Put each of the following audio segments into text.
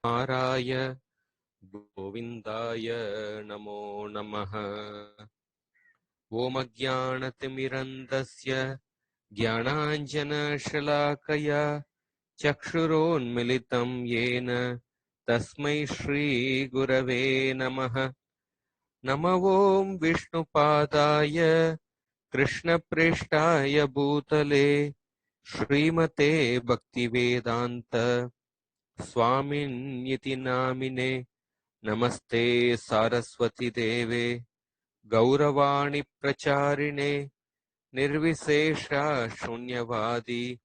Naraya Govindaya Namo Namaha. Om Ajnanaatimirandasya Jnananjana Shalakaya Chakshuronmilitam Yena Tasmai Shri Gurave Namaha. Namo Om Vishnupadaya Krishna Preshtaya Bhutale Srimate Bhaktivedanta Swamin Namine. Namaste Saraswati Deve Gauravani Pracharine Nirvisesha Shunyavadi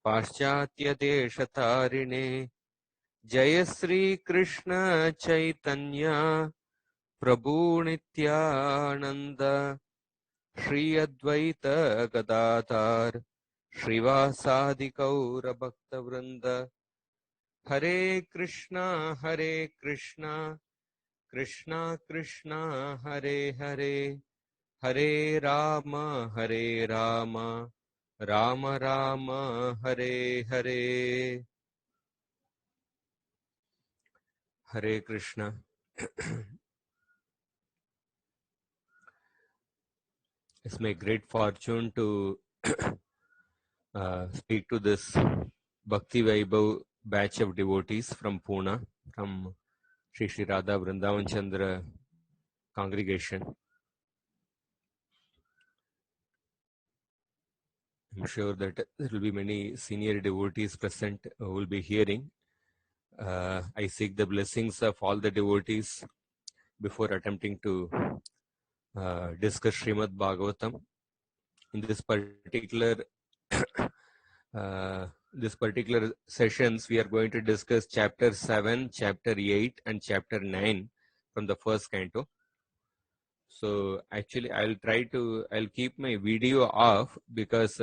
Paschatya Deshatarine Jaya Sri Krishna Chaitanya Prabhu Nityananda Shri Advaita Gadadhar Shrivasadi Gaura Bhakta Vrinda Hare Krishna Krishna Krishna Hare Hare Hare Rama Rama Rama Hare Hare. Hare Krishna. It's my great fortune to speak to this Bhakti Vaibhav batch of devotees from Pune, from Sri Sri Radha Vrindavan Chandra congregation. I'm sure that there will be many senior devotees present who will be hearing. I seek the blessings of all the devotees before attempting to discuss Srimad Bhagavatam. In this particular sessions, we are going to discuss chapter 7, chapter 8, and chapter 9 from the first canto. So actually, I'll keep my video off because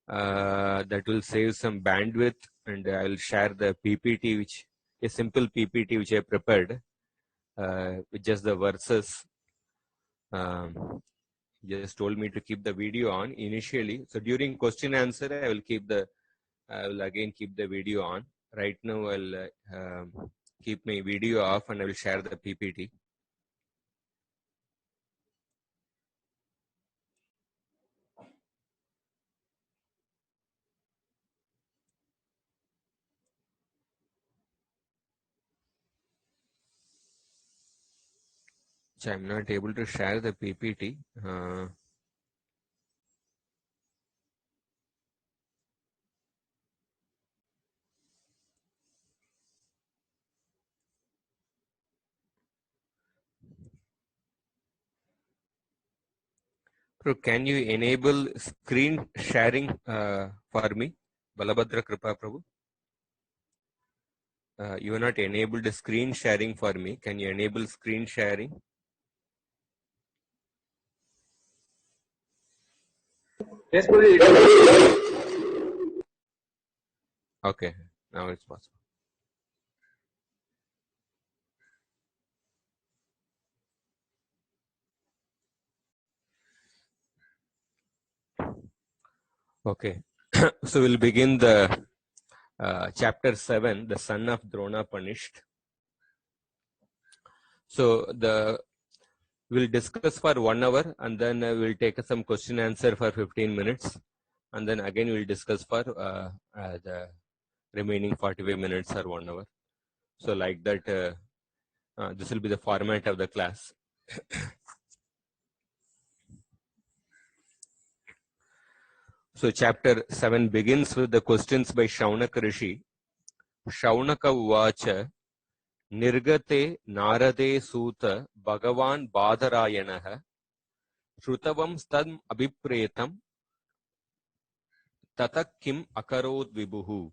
that will save some bandwidth, and I'll share the PPT, a simple PPT which I prepared with just the verses. Just told me to keep the video on initially. So during question answer, I will again keep the video on. Right now, I'll keep my video off and I will share the PPT. So I'm not able to share the PPT. So can you enable screen sharing for me? Balabhadra Kripa Prabhu. You are not enabled screen sharing for me. Can you enable screen sharing? Yes, please. Okay, now it's possible. Okay, so we'll begin the chapter 7, the son of Drona punished. So we'll discuss for 1 hour, and then we'll take some question answer for 15 minutes, and then again we'll discuss for the remaining 45 minutes or 1 hour. So like that, this will be the format of the class. So chapter 7 begins with the questions by Shaunaka Rishi. Shaunaka Uvacha Nirgate Narade Suta Bhagavan Badharayanaha Shrutavam Stadm Abhipretam Tatak Kim Akarod Vibuhu.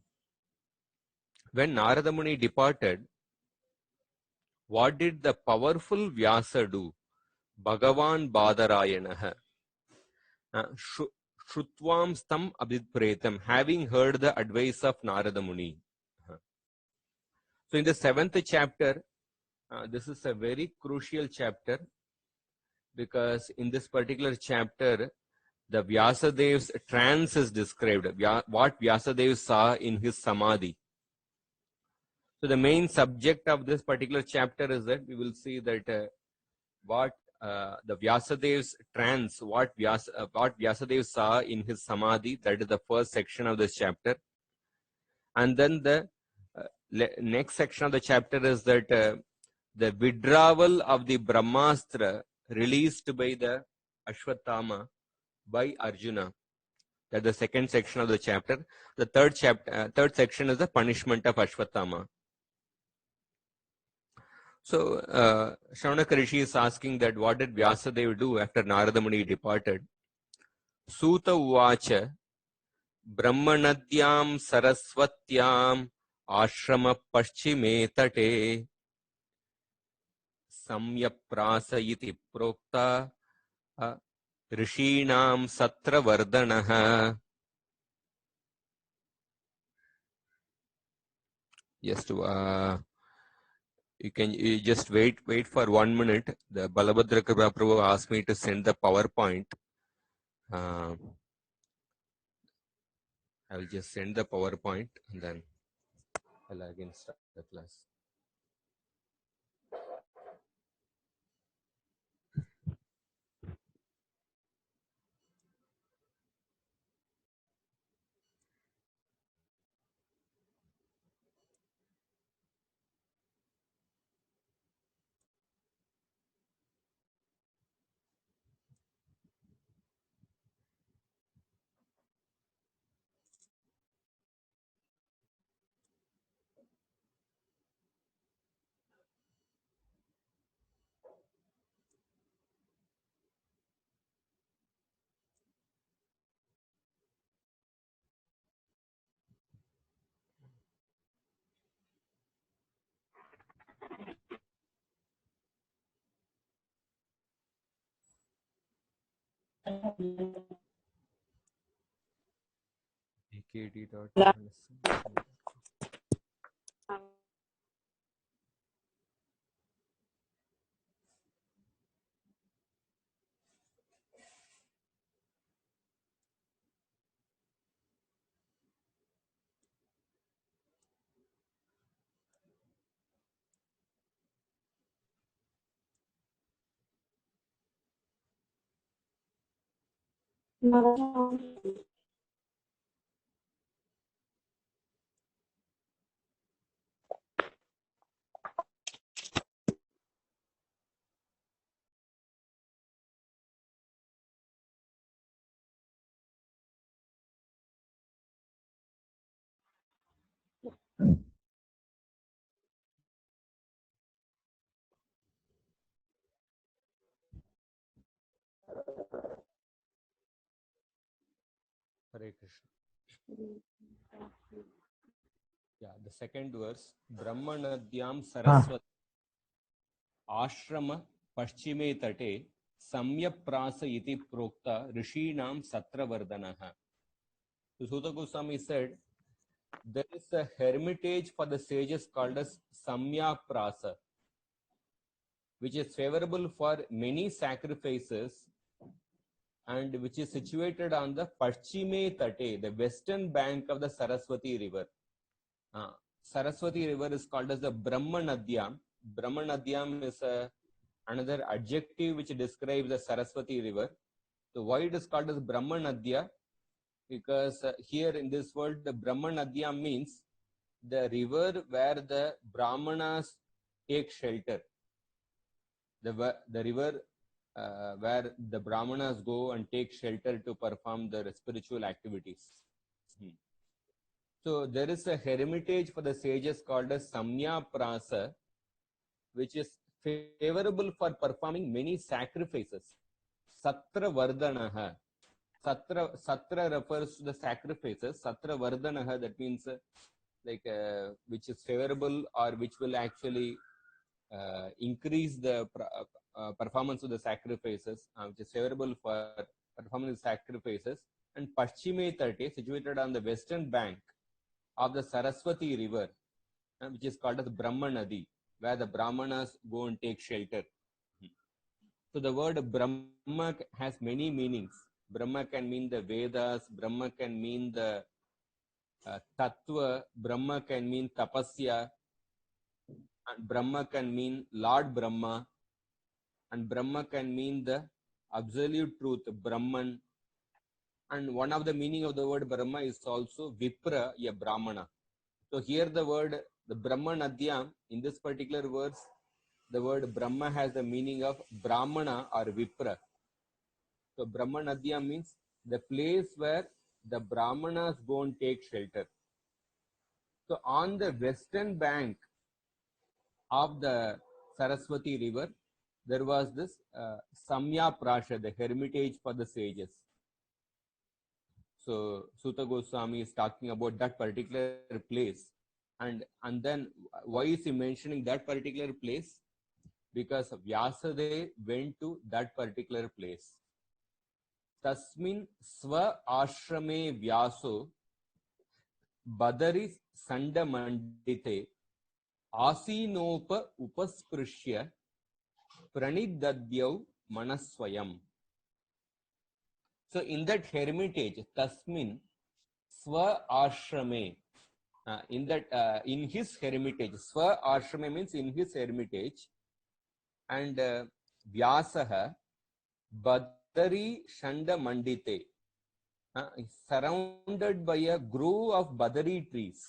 When Narada Muni departed, what did the powerful Vyasa do? Bhagavan Badharayanaha Shrutvam Stam Abhipretam, having heard the advice of Narada Muni. So in the 7th chapter, this is a very crucial chapter, because in this particular chapter, the Vyasadev's trance is described, what Vyasadev saw in his samadhi. So the main subject of this particular chapter is that we will see that what the Vyasadev's trance, what Vyasadev saw in his samadhi, that is the first section of this chapter. And then the next section of the chapter is that the withdrawal of the Brahmastra released by the Ashwatthama by Arjuna. That's the second section of the chapter. The third section is the punishment of Ashwatthama. So Shaunaka Rishi is asking that what did Vyasadeva do after Narada Muni departed? Suta Uvacha Brahmanadyam Saraswatyam Ashrama Paschime Tate Samyaprasa iti Prokta Rishinam Satra Vardanaha. Just you just wait for 1 minute. The Balabhadra Kripa Prabhu asked me to send the PowerPoint. I will just send the PowerPoint and then I'll again start the class. AKD. Hare Krishna. Yeah, the second verse. Brahmanadyam Saraswati Ashrama Paschime Tate Samyaprasa iti Prokta Rishinam Satra Vardanaha. So Suta Goswami said, there is a hermitage for the sages called as Samyaprasa, which is favorable for many sacrifices and which is situated on the Paschime Tate, the western bank of the Saraswati river. Saraswati river is called as the Brahmanadyam. Brahmanadyam is another adjective which describes the Saraswati river. So why it is called as Brahmanadya? Because here in this world, the Brahmanadyam means the river where the Brahmanas take shelter. The river where the Brahmanas go and take shelter to perform their spiritual activities. So there is a hermitage for the sages called as Samya Prasa, which is favorable for performing many sacrifices. Satra Vardanaha. Satra refers to the sacrifices. Satra Vardanaha, that means which is favorable or which will actually increase the performance of the sacrifices, which is favorable for performing the sacrifices. And Paschime Tate, situated on the western bank of the Saraswati river, which is called as Brahma Nadi, where the Brahmanas go and take shelter. So the word Brahma has many meanings. Brahma can mean the Vedas, Brahma can mean the Tattva, Brahma can mean Tapasya, and Brahma can mean Lord Brahma, and Brahma can mean the absolute truth, Brahman. And one of the meaning of the word Brahma is also Vipra, a Brahmana. So here the word, the Brahman Adhyam, in this particular verse, the word Brahma has the meaning of Brahmana or Vipra. So Brahman Adhyam means the place where the Brahmanas go and take shelter. So on the western bank of the Saraswati river, there was this Samya Prasha, the hermitage for the sages. So Suta Goswami is talking about that particular place. And then why is he mentioning that particular place? Because Vyasadeva went to that particular place. Tasmin swa ashrame Vyaso Badari Sandamandite Asinopa Upasprishya Pranidadyav Manaswayam. So in that hermitage, Tasmin Swa Ashrame, in his hermitage, Swa Ashrame means in his hermitage, and Vyasaha Badari Shanda Mandite, surrounded by a grove of Badari trees.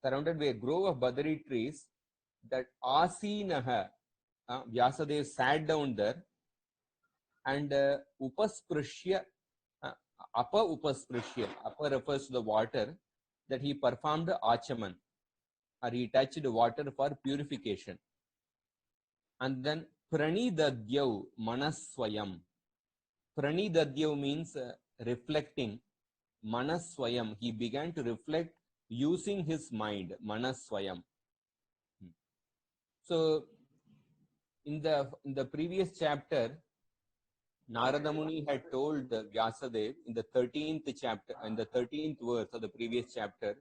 Surrounded by a grove of Badari trees, that Asinaha, Vyasadeva sat down there, and Upasprishya, Apa Upasprishya, Apa refers to the water, that he performed Achaman, or he touched water for purification. And then Pranidadyav Manaswayam. Pranidadyav means reflecting. Manaswayam, he began to reflect using his mind. Manaswayam. So in the previous chapter, Narada Muni had told Vyasadeva in the 13th chapter, in the 13th verse of the previous chapter,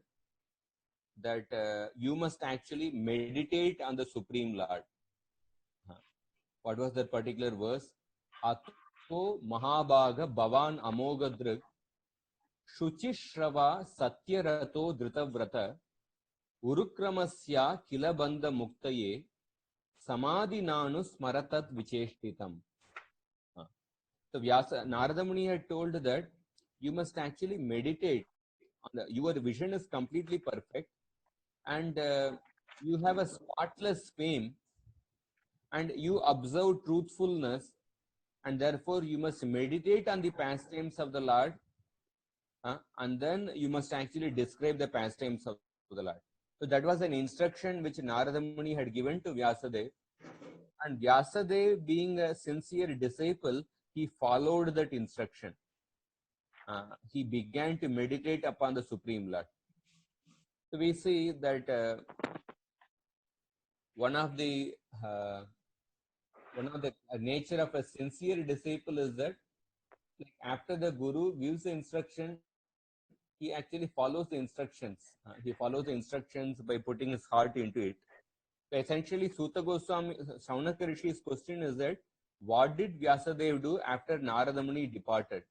that you must actually meditate on the Supreme Lord. What was that particular verse? Atto Mahabhaga Bhavan Amogadruk Shuchishrava Satyarato Dritavrata Urukramasya Kilabandha Muktaye Samadhi Nanu Smaratat Vicheshtitam. So Narada Muni had told that you must actually meditate on your vision is completely perfect, and you have a spotless fame, and you observe truthfulness, and therefore you must meditate on the pastimes of the Lord, and then you must actually describe the pastimes of the Lord. So that was an instruction which Narada Muni had given to Vyasadeva, and Vyasadeva, being a sincere disciple, he followed that instruction. He began to meditate upon the Supreme Lord. So we see that one of the nature of a sincere disciple is that, like, after the Guru gives the instruction, he actually follows the instructions. He follows the instructions by putting his heart into it. So essentially, Suta Goswami, Shaunaka Rishi's question is that, what did Vyasadeva do after Narada Muni departed?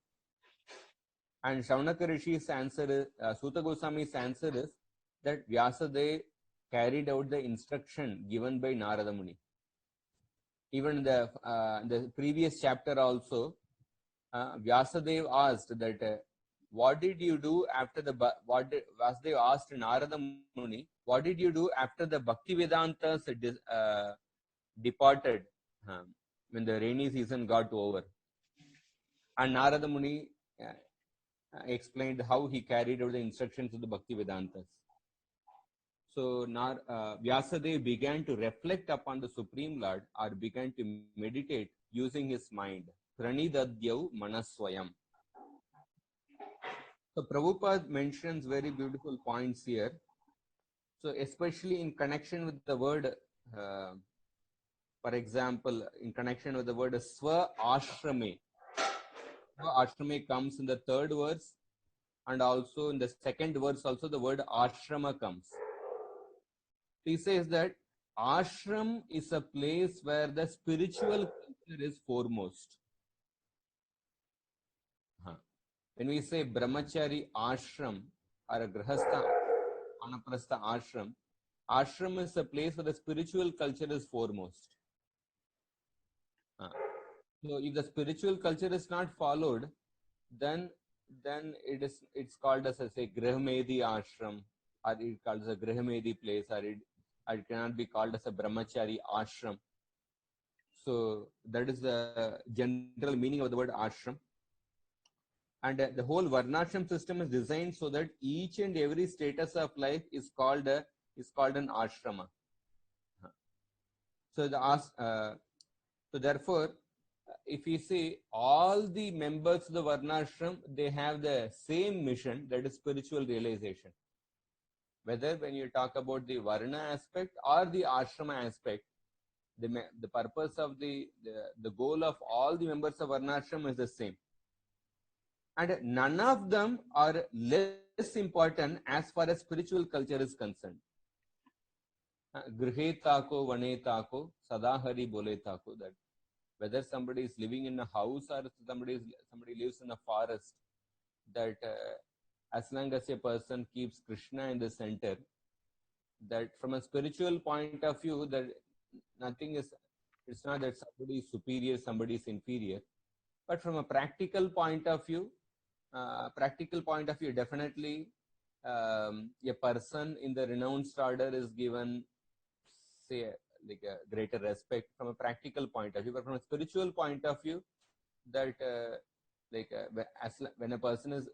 And Shaunaka Rishi's answer is, Suta Goswami's answer is that Vyasadeva carried out the instruction given by Narada Muni. Even in the previous chapter also, Vyasadeva asked that, what did you do after Vyasadeva asked Narada Muni, what did you do after the Bhaktivedantas departed, when the rainy season got over? And Narada Muni explained how he carried out the instructions of the Bhaktivedantas. So Vyasadeva began to reflect upon the Supreme Lord, or began to meditate using his mind. Pranidadyav Manaswayam. So Prabhupada mentions very beautiful points here. So especially in connection with the word, for example, in connection with the word Swa Ashrame. Swa Ashrame comes in the third verse, and also in the second verse also the word Ashrama comes. He says that ashram is a place where the spiritual culture is foremost. when we say brahmachari ashram or a grahastha anaprastha ashram, ashram is a place where the spiritual culture is foremost. So if the spiritual culture is not followed, then it's called as a Grahmedi ashram, or it called as a Grahmedi place, or it cannot be called as a brahmachari ashram. So that is the general meaning of the word ashram. And the whole varnashram system is designed so that each and every status of life is called an ashrama. So so therefore, if you see all the members of the varnashram, they have the same mission, that is spiritual realization. Whether when you talk about the varna aspect or the ashrama aspect, the purpose of the goal of all the members of varnashram is the same. And none of them are less important as far as spiritual culture is concerned. Grihe tako, vane tako, sadahari bole tako, that whether somebody is living in a house or somebody lives in a forest, that as long as a person keeps Krishna in the center, that from a spiritual point of view, that it's not that somebody is superior, somebody is inferior, but from a practical point of view, definitely a person in the renounced order is given, say, like a greater respect from a practical point of view. But from a spiritual point of view, that when a person is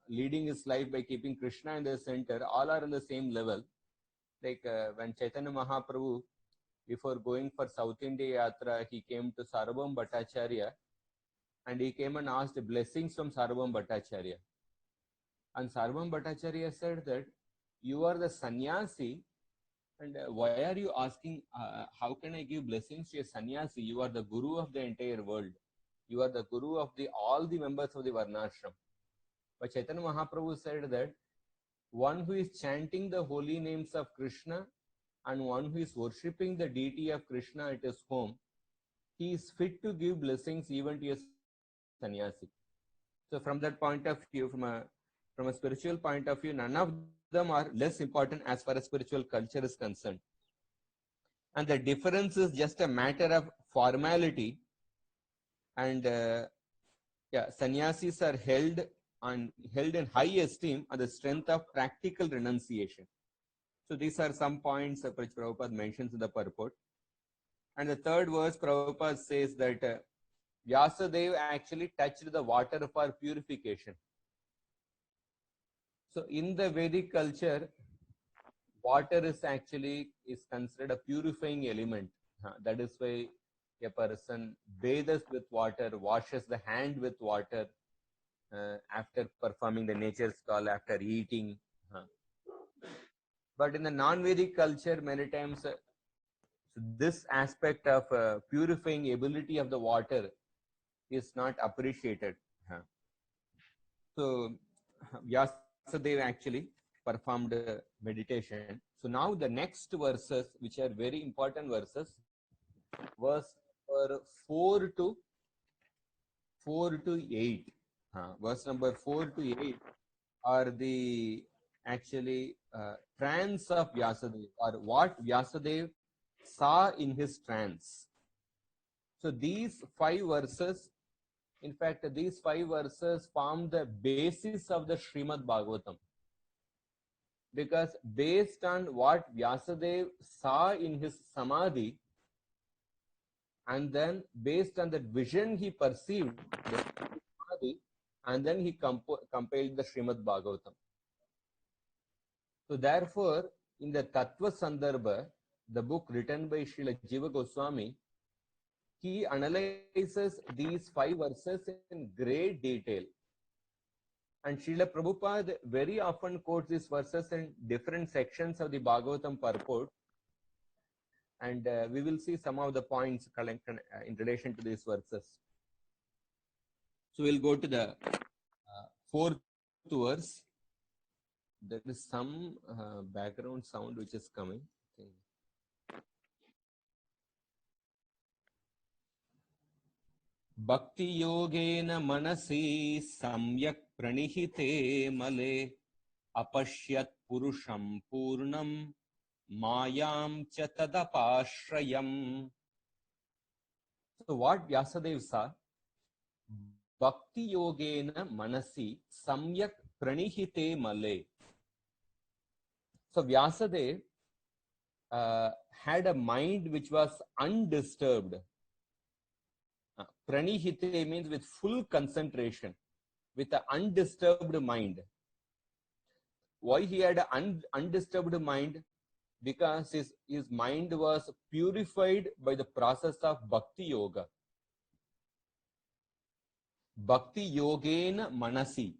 leading his life by keeping Krishna in the center, all are in the same level. Like when Chaitanya Mahaprabhu, before going for South India Yatra, he came to Sarvabhauma Bhattacharya, and he came and asked blessings from Sarvabhauma Bhattacharya. And Sarvabhauma Bhattacharya said that you are the sannyasi, and why are you asking, how can I give blessings to a sannyasi? You are the guru of the entire world. You are the guru of all the members of the Varnashram. But Chaitanya Mahaprabhu said that one who is chanting the holy names of Krishna and one who is worshipping the deity of Krishna at his home, he is fit to give blessings even to a sannyasi. So from that point of view, from a spiritual point of view, none of them are less important as far as spiritual culture is concerned. And the difference is just a matter of formality. And sannyasis are held in high esteem on the strength of practical renunciation. So these are some points which Prabhupada mentions in the purport. And the third verse, Prabhupada says that Vyasadeva actually touched the water for purification. So in the Vedic culture, water is considered a purifying element. That is why a person bathes with water, washes the hand with water after performing the nature's call, after eating. But in the non-Vedic culture, many times this aspect of purifying ability of the water is not appreciated. So Vyasadeva actually performed meditation. So now the next verses, which are very important verses, verse 4 to 8. Verse number 4 to 8 are the trance of Vyasadeva, or what Vyasadeva saw in his trance. So these 5 verses, in fact, these 5 verses form the basis of the Srimad Bhagavatam. Because based on what Vyasadeva saw in his samadhi, and then based on the vision he perceived, and then he compiled the Srimad Bhagavatam. So therefore, in the Tattva Sandarbha, the book written by Srila Jiva Goswami, he analyzes these 5 verses in great detail. And Srila Prabhupada very often quotes these verses in different sections of the Bhagavatam purport. And we will see some of the points in relation to these verses. So we'll go to the 4th verse. There is some background sound which is coming. Bhakti yogena manasi samyak pranihite male apashyat purusham purnam mayam cha tadapashrayam. So what Vyasadeva saw? Bhakti yogena manasi samyak pranihite male. So Vyasadeva had a mind which was undisturbed. Pranihite means with full concentration, with an undisturbed mind. Why he had an undisturbed mind? Because his mind was purified by the process of Bhakti Yoga. Bhakti Yogena Manasi.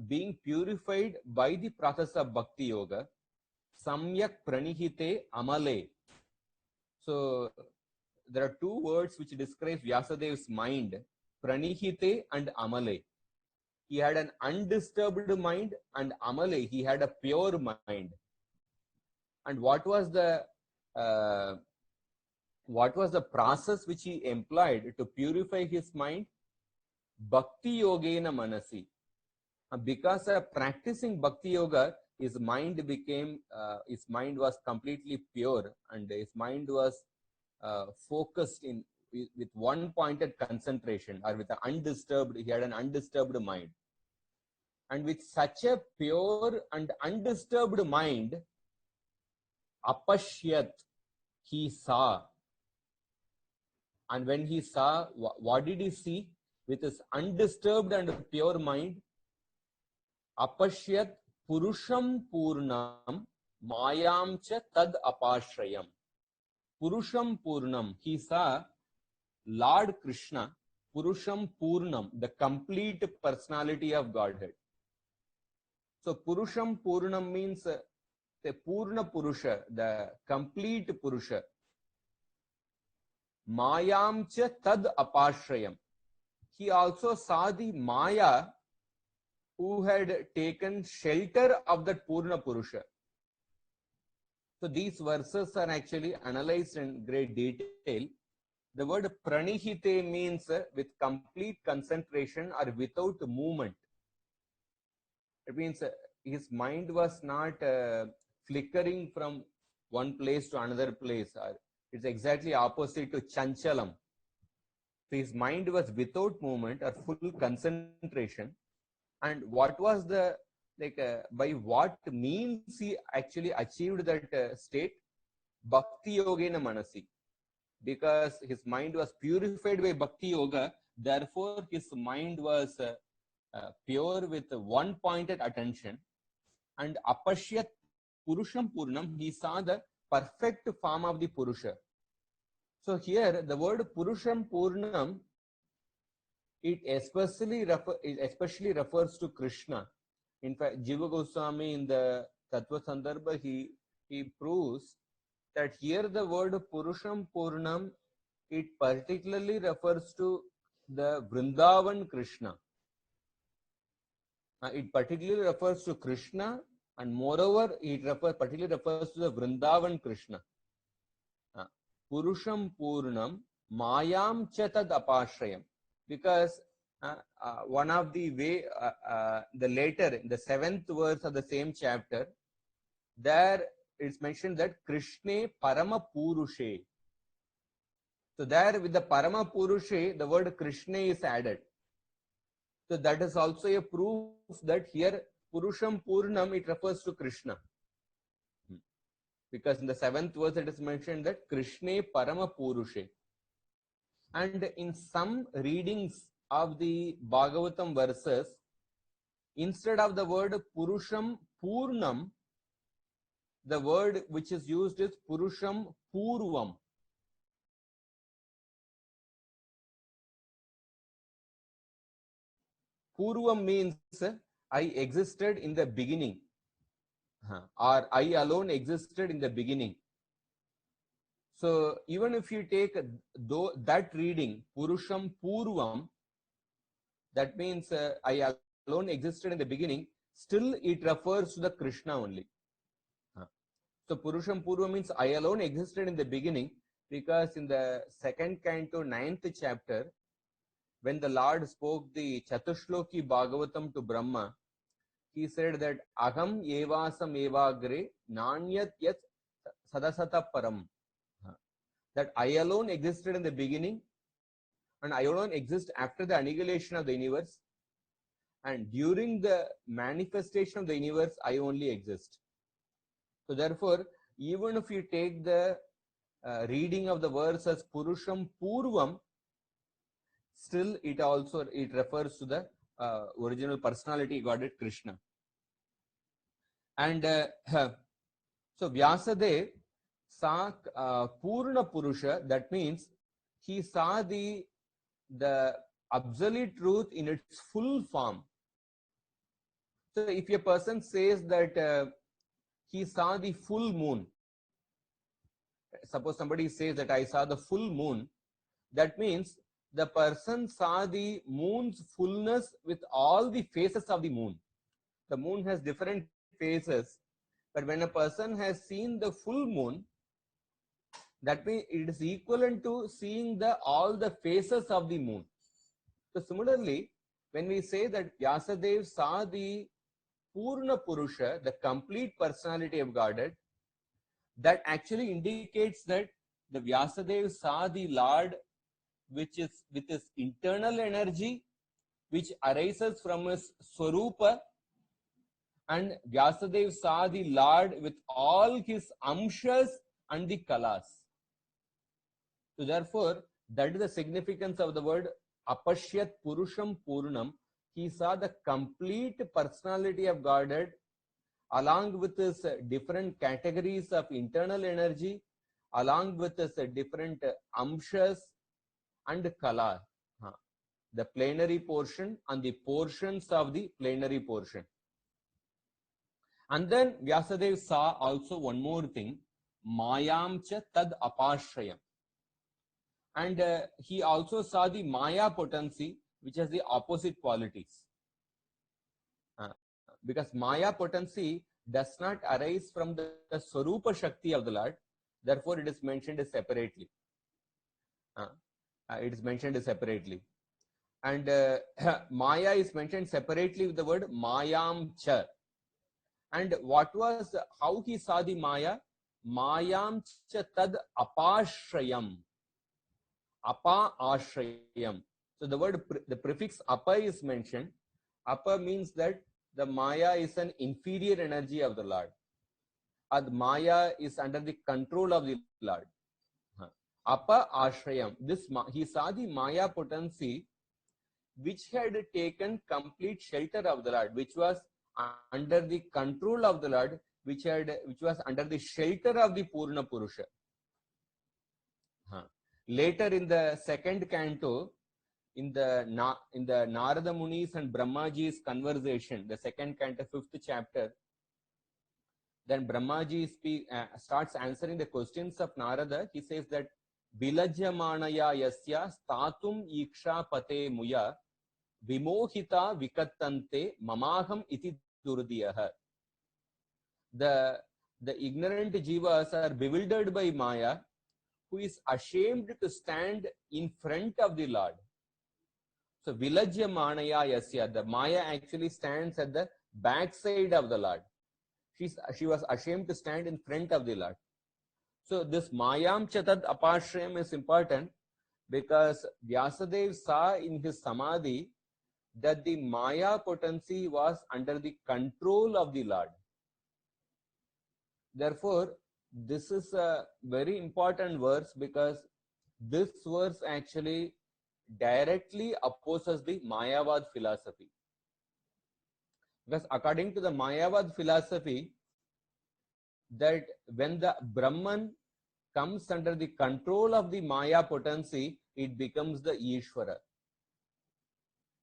Being purified by the process of Bhakti Yoga. Samyak Pranihite Amale. So there are two words which describe Vyasadev's mind, Pranihite and Amale. He had an undisturbed mind, and Amale, he had a pure mind. And what was the process which he employed to purify his mind? Bhakti Yogena Manasi. Because of practicing Bhakti Yoga, his mind was completely pure, and his mind was focused with one pointed concentration, or with he had an undisturbed mind. And with such a pure and undisturbed mind, apashyat, he saw. And when he saw, what did he see? With his undisturbed and pure mind, apashyat purusham purnam mayam cha tad apashrayam. Purusham purnam, he saw Lord Krishna, Purusham Purnam, the complete personality of Godhead. So Purusham Purnam means the Purna Purusha, the complete Purusha. Mayam cha tad apashrayam. He also saw the Maya who had taken shelter of that Purna Purusha. So these verses are actually analyzed in great detail. The word pranihite means with complete concentration or without movement. It means his mind was not flickering from one place to another place. It's exactly opposite to chanchalam. So his mind was without movement or full concentration. And what was the, by what means he actually achieved that state? Bhakti Yogena Manasi. Because his mind was purified by Bhakti Yoga, therefore his mind was pure with one pointed attention. And apashyat purusham purnam, he saw the perfect form of the Purusha. So here the word purusham purnam, it especially refers to Krishna. In fact, Jiva Goswami in the Tattva Sandarbha, he proves that here the word Purusham Purnam, it particularly refers to the Vrindavan Krishna. It particularly refers to Krishna, and moreover, it particularly refers to the Vrindavan Krishna. Purusham Purnam Mayam Chatad Apashrayam. Because one of the way, the later, the 7th verse of the same chapter, there it's mentioned that Krishne Parama Purushe. So there with the Parama Purushe, the word Krishna is added. So that is also a proof that here Purusham Purnam, it refers to Krishna. Because in the 7th verse it is mentioned that Krishne Parama Purushe. And in some readings of the Bhagavatam verses, instead of the word Purusham Purnam, the word which is used is Purusham Purvam. Purvam means I existed in the beginning, or I alone existed in the beginning. So even if you take that reading, Purusham Purvam, that means I alone existed in the beginning, still it refers to the Krishna only. So Purusham Purvam means I alone existed in the beginning, because in the 2nd canto, 9th chapter, when the Lord spoke the Chatushloki Bhagavatam to Brahma, he said that Aham evasam evagre nanyat yat sadasata param. That I alone existed in the beginning and I alone exist after the annihilation of the universe. And during the manifestation of the universe, I only exist. So therefore, even if you take the reading of the verse as Purusham Purvam, still it refers to the original personality Godhead Krishna. And so Vyasadev saw Purna Purusha, that means he saw the absolute truth in its full form. So if a person says that he saw the full moon, suppose somebody says that I saw the full moon, that means the person saw the moon's fullness with all the phases of the moon. The moon has different phases, but when a person has seen the full moon, that means it is equivalent to seeing all the phases of the moon. So similarly, when we say that Vyasadev saw the Purna Purusha, the complete personality of Godhead, that actually indicates that the Vyasadev saw the Lord which is with his internal energy, which arises from his Swarupa, and Vyasadev saw the Lord with all his amshas and the kalas. So therefore, that is the significance of the word Apashyat Purusham Purnam. He saw the complete personality of Godhead along with his different categories of internal energy, along with his different amshas and kala, the plenary portion and the portions of the plenary portion. And then Vyasadev saw also one more thing, Mayam cha tad apashrayam. And he also saw the Maya potency, which has the opposite qualities. Because Maya potency does not arise from the Swarupa Shakti of the Lord, therefore it is mentioned separately. It is mentioned separately. And Maya is mentioned separately with the word Mayam cha. And how he saw the Maya? Mayam cha tad apashrayam. Apa ashrayam. So the prefix apa is mentioned. Apa means that the Maya is an inferior energy of the Lord. And Maya is under the control of the Lord. Apa ashrayam. He saw the Maya potency which had taken complete shelter of the Lord, which was under the control of the Lord, which was under the shelter of the Purna Purusha. Later in the second canto, in the Narada Muni's and Brahmaji's conversation, the second canto, 5th chapter, then Brahmaji starts answering the questions of Narada. He says that Bilajyamanaya yasya statum iksha pate muya vimohita vikattante mamaham iti durdiyaha. The ignorant jivas are bewildered by Maya, who is ashamed to stand in front of the Lord. So Vilajya Manaya Yasya, the Maya actually stands at the backside of the Lord. She was ashamed to stand in front of the Lord. So this Mayam Chatad Apashrayam is important because Vyasadev saw in his Samadhi that the Maya potency was under the control of the Lord. Therefore, this is a very important verse because this verse actually directly opposes the Mayavad philosophy. Because according to the Mayavad philosophy, that when the Brahman comes under the control of the Maya potency, it becomes the Ishvara.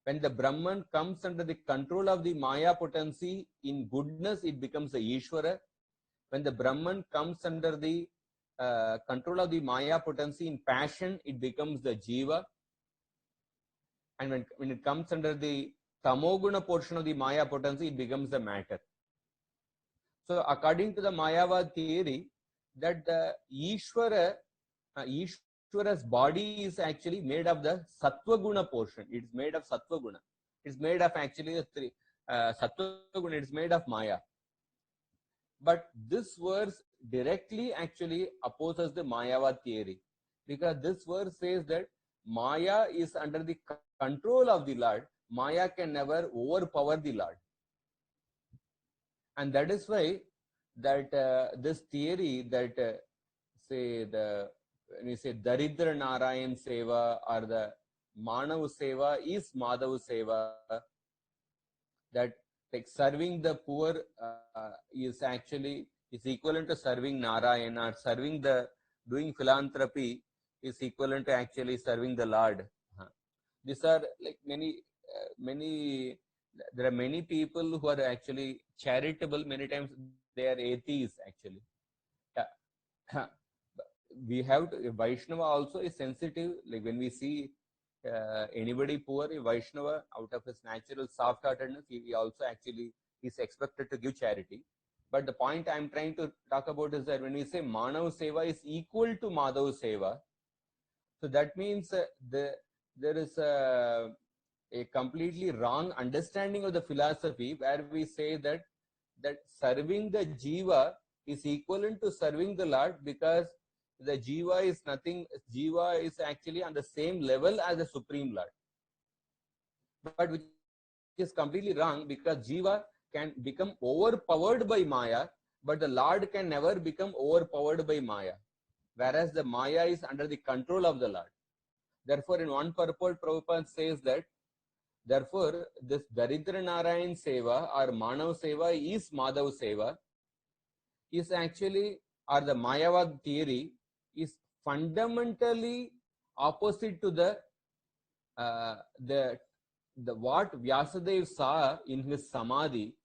When the Brahman comes under the control of the Maya potency in goodness, it becomes the Ishvara. When the Brahman comes under the control of the Maya potency in passion, it becomes the Jiva. And when it comes under the Tamoguna portion of the Maya potency, it becomes the matter. So according to the Mayavad theory, that the Ishvara Ishwara's body is actually made of the Sattva Guna portion. It's made of Sattva Guna. It's made of actually the three Sattva Guna. It's made of Maya. But this verse directly actually opposes the Mayavad theory, because this verse says that Maya is under the control of the Lord. Maya can never overpower the Lord. And that is why that this theory that say when you say Daridra Narayan Seva or the Manav Seva is Madhav Seva, that like serving the poor is actually is equivalent to serving Narayan, or serving the doing philanthropy is equivalent to actually serving the Lord. These are like many there are many people who are actually charitable. Many times they are atheists actually. We have to, Vaishnava also is sensitive. Like when we see anybody poor, a Vaishnava, out of his natural soft-heartedness, he also actually is expected to give charity. But the point I'm trying to talk about is that when we say Manav Seva is equal to Madhav Seva, so that means there is a completely wrong understanding of the philosophy, where we say that serving the Jiva is equivalent to serving the Lord, because the Jiva is nothing. Jiva is actually on the same level as the Supreme Lord. But which is completely wrong, because Jiva can become overpowered by Maya, but the Lord can never become overpowered by Maya. Whereas the Maya is under the control of the Lord. Therefore, in one purport, Prabhupada says that, therefore, this Daridra Narayan Seva or Manav Seva is Madhav Seva, is actually, or the Mayavad theory is fundamentally opposite to the what Vyasadeva saw in his Samadhi,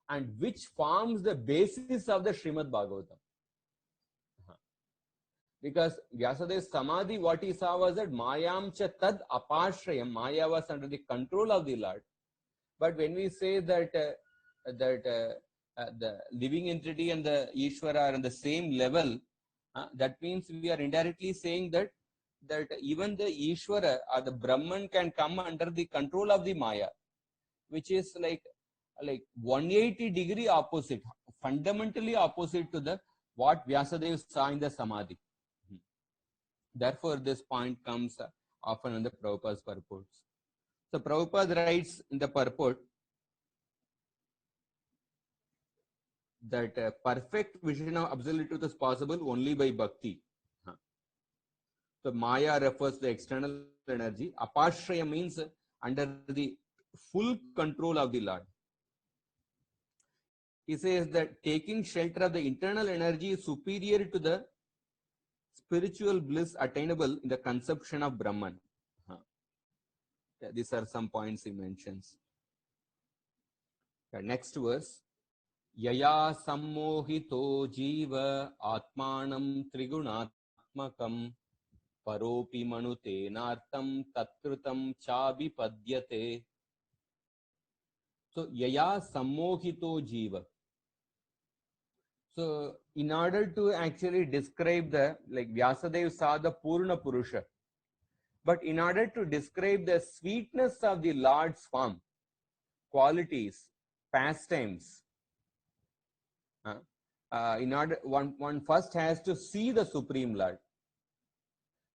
and which forms the basis of the Srimad Bhagavatam. Because Vyasadev's Samadhi, what he saw was that Mayam cha tad apashrayam, Maya was under the control of the Lord. But when we say that the living entity and the Ishvara are on the same level, that means we are indirectly saying that even the Ishvara or the Brahman can come under the control of the Maya, which is like 180-degree opposite, fundamentally opposite to the what Vyasadeva saw in the Samadhi. Therefore, this point comes often in the Prabhupada's purports. So Prabhupada writes in the purport that perfect vision of absolute truth is possible only by bhakti. So Maya refers to the external energy. Apashraya means under the full control of the Lord. He says that taking shelter of the internal energy is superior to the spiritual bliss attainable in the conception of Brahman. These are some points he mentions. Next verse. Yaya sammohito jiva atmanam trigunatmakam paropi manute nartam tatkrutam chabipadyate. So yaya sammohito jiva. So in order to actually describe the, like Vyasadeva saw the Purna Purusha, but in order to describe the sweetness of the Lord's form, qualities, pastimes, in order one first has to see the Supreme Lord.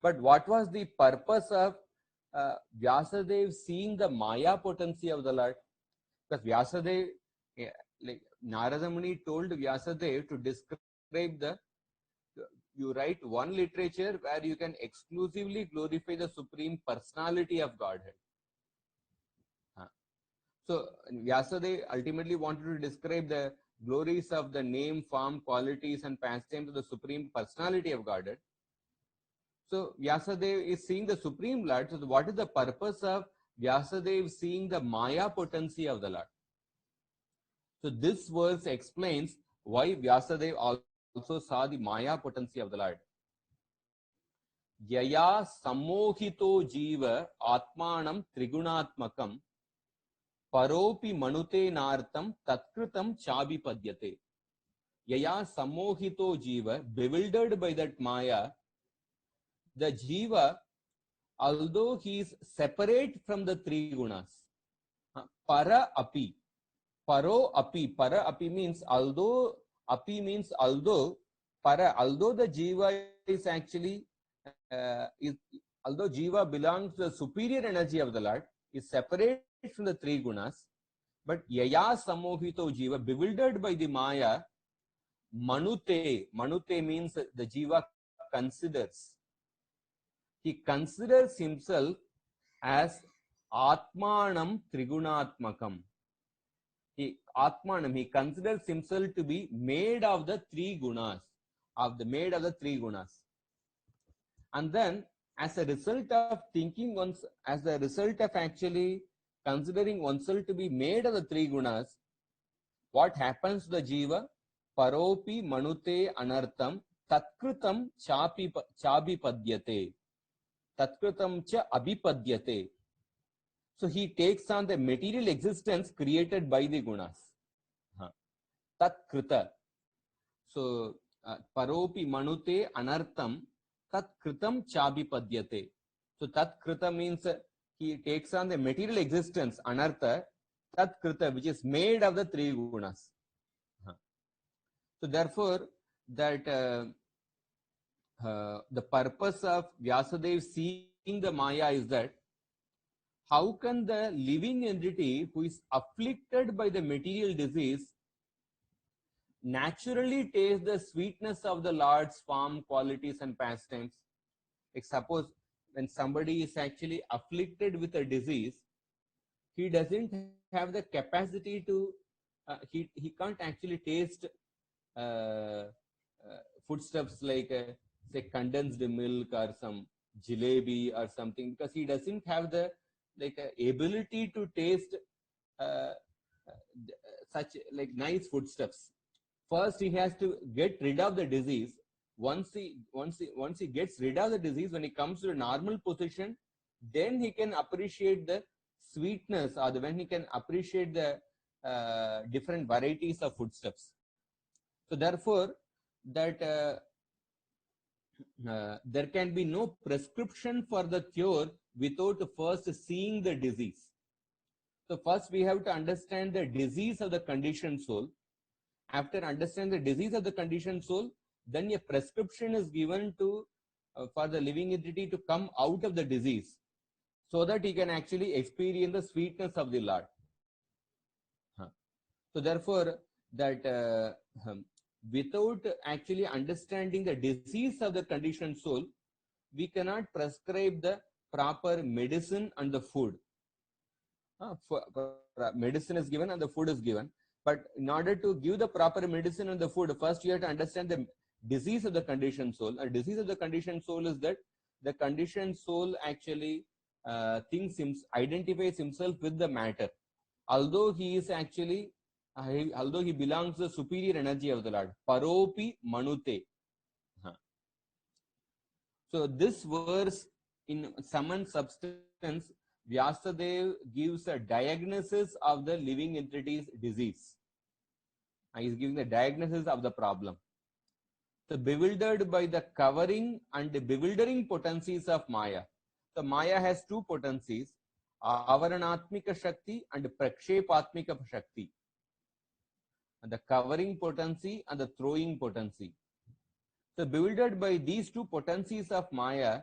But what was the purpose of Vyasadeva seeing the Maya potency of the Lord? Because Vyasadeva, like Narada Muni told Vyasadeva to describe you write one literature where you can exclusively glorify the Supreme Personality of Godhead. So Vyasadeva ultimately wanted to describe the glories of the name, form, qualities and pastimes of the Supreme Personality of Godhead. So Vyasadeva is seeing the Supreme Lord. So what is the purpose of Vyasadeva seeing the Maya potency of the Lord? So this verse explains why Vyasadeva also saw the Maya potency of the Lord. Yaya sammohito jiva atmanam trigunatmakam paropi manute nartam tatkrutam chabipadyate. Yaya sammohito jiva, bewildered by that Maya, the jiva, although he is separate from the three gunas, para api, paro api, para api means although, api means although, para, although the jiva is actually is, although jiva belongs to the superior energy of the Lord, is separate from the three gunas, but yaya samohito jiva, bewildered by the maya, manute, manute means the jiva considers, he considers himself as atmanam trigunatmakam. He considers himself to be made of the three gunas, made of the three gunas. And then as a result of thinking as a result of actually considering oneself to be made of the three gunas, what happens to the jiva? Paropi manute anartham tatkritam chabipadyate. Tatkritam cha abhipadyate. So he takes on the material existence created by the gunas. Tatkrita. So paropi manute anartham tatkritam chabipadyate. So tatkrita means he takes on the material existence, anartha, tatkrita, which is made of the three gunas. So therefore, that the purpose of Vyasadeva seeing the Maya is that how can the living entity who is afflicted by the material disease naturally taste the sweetness of the Lord's form, qualities, and pastimes? Like suppose when somebody is actually afflicted with a disease, he doesn't have the capacity to, he can't actually taste foodstuffs like say condensed milk or some jalebi or something, because he doesn't have the ability to taste uh, such like nice foodstuffs. First he has to get rid of the disease. Once he gets rid of the disease, when he comes to a normal position, then he can appreciate the sweetness, or when he can appreciate the different varieties of foodstuffs. So therefore, that there can be no prescription for the cure without first seeing the disease. So first we have to understand the disease of the conditioned soul. After understanding the disease of the conditioned soul, then a prescription is given to for the living entity to come out of the disease, so that he can actually experience the sweetness of the Lord. So therefore, that without actually understanding the disease of the conditioned soul, we cannot prescribe the proper medicine and the food. Medicine is given and the food is given, but in order to give the proper medicine and the food, first you have to understand the disease of the conditioned soul. A disease of the conditioned soul is that the conditioned soul actually identifies himself with the matter, although he is actually although he belongs to the superior energy of the Lord. Paropi manute. So this verse, in sum and substance, Vyasadeva gives a diagnosis of the living entity's disease. He is giving the diagnosis of the problem. So bewildered by the covering and the bewildering potencies of Maya. So Maya has two potencies, avaranatmika shakti and prakshepatmika shakti. And the covering potency and the throwing potency. So bewildered by these two potencies of Maya,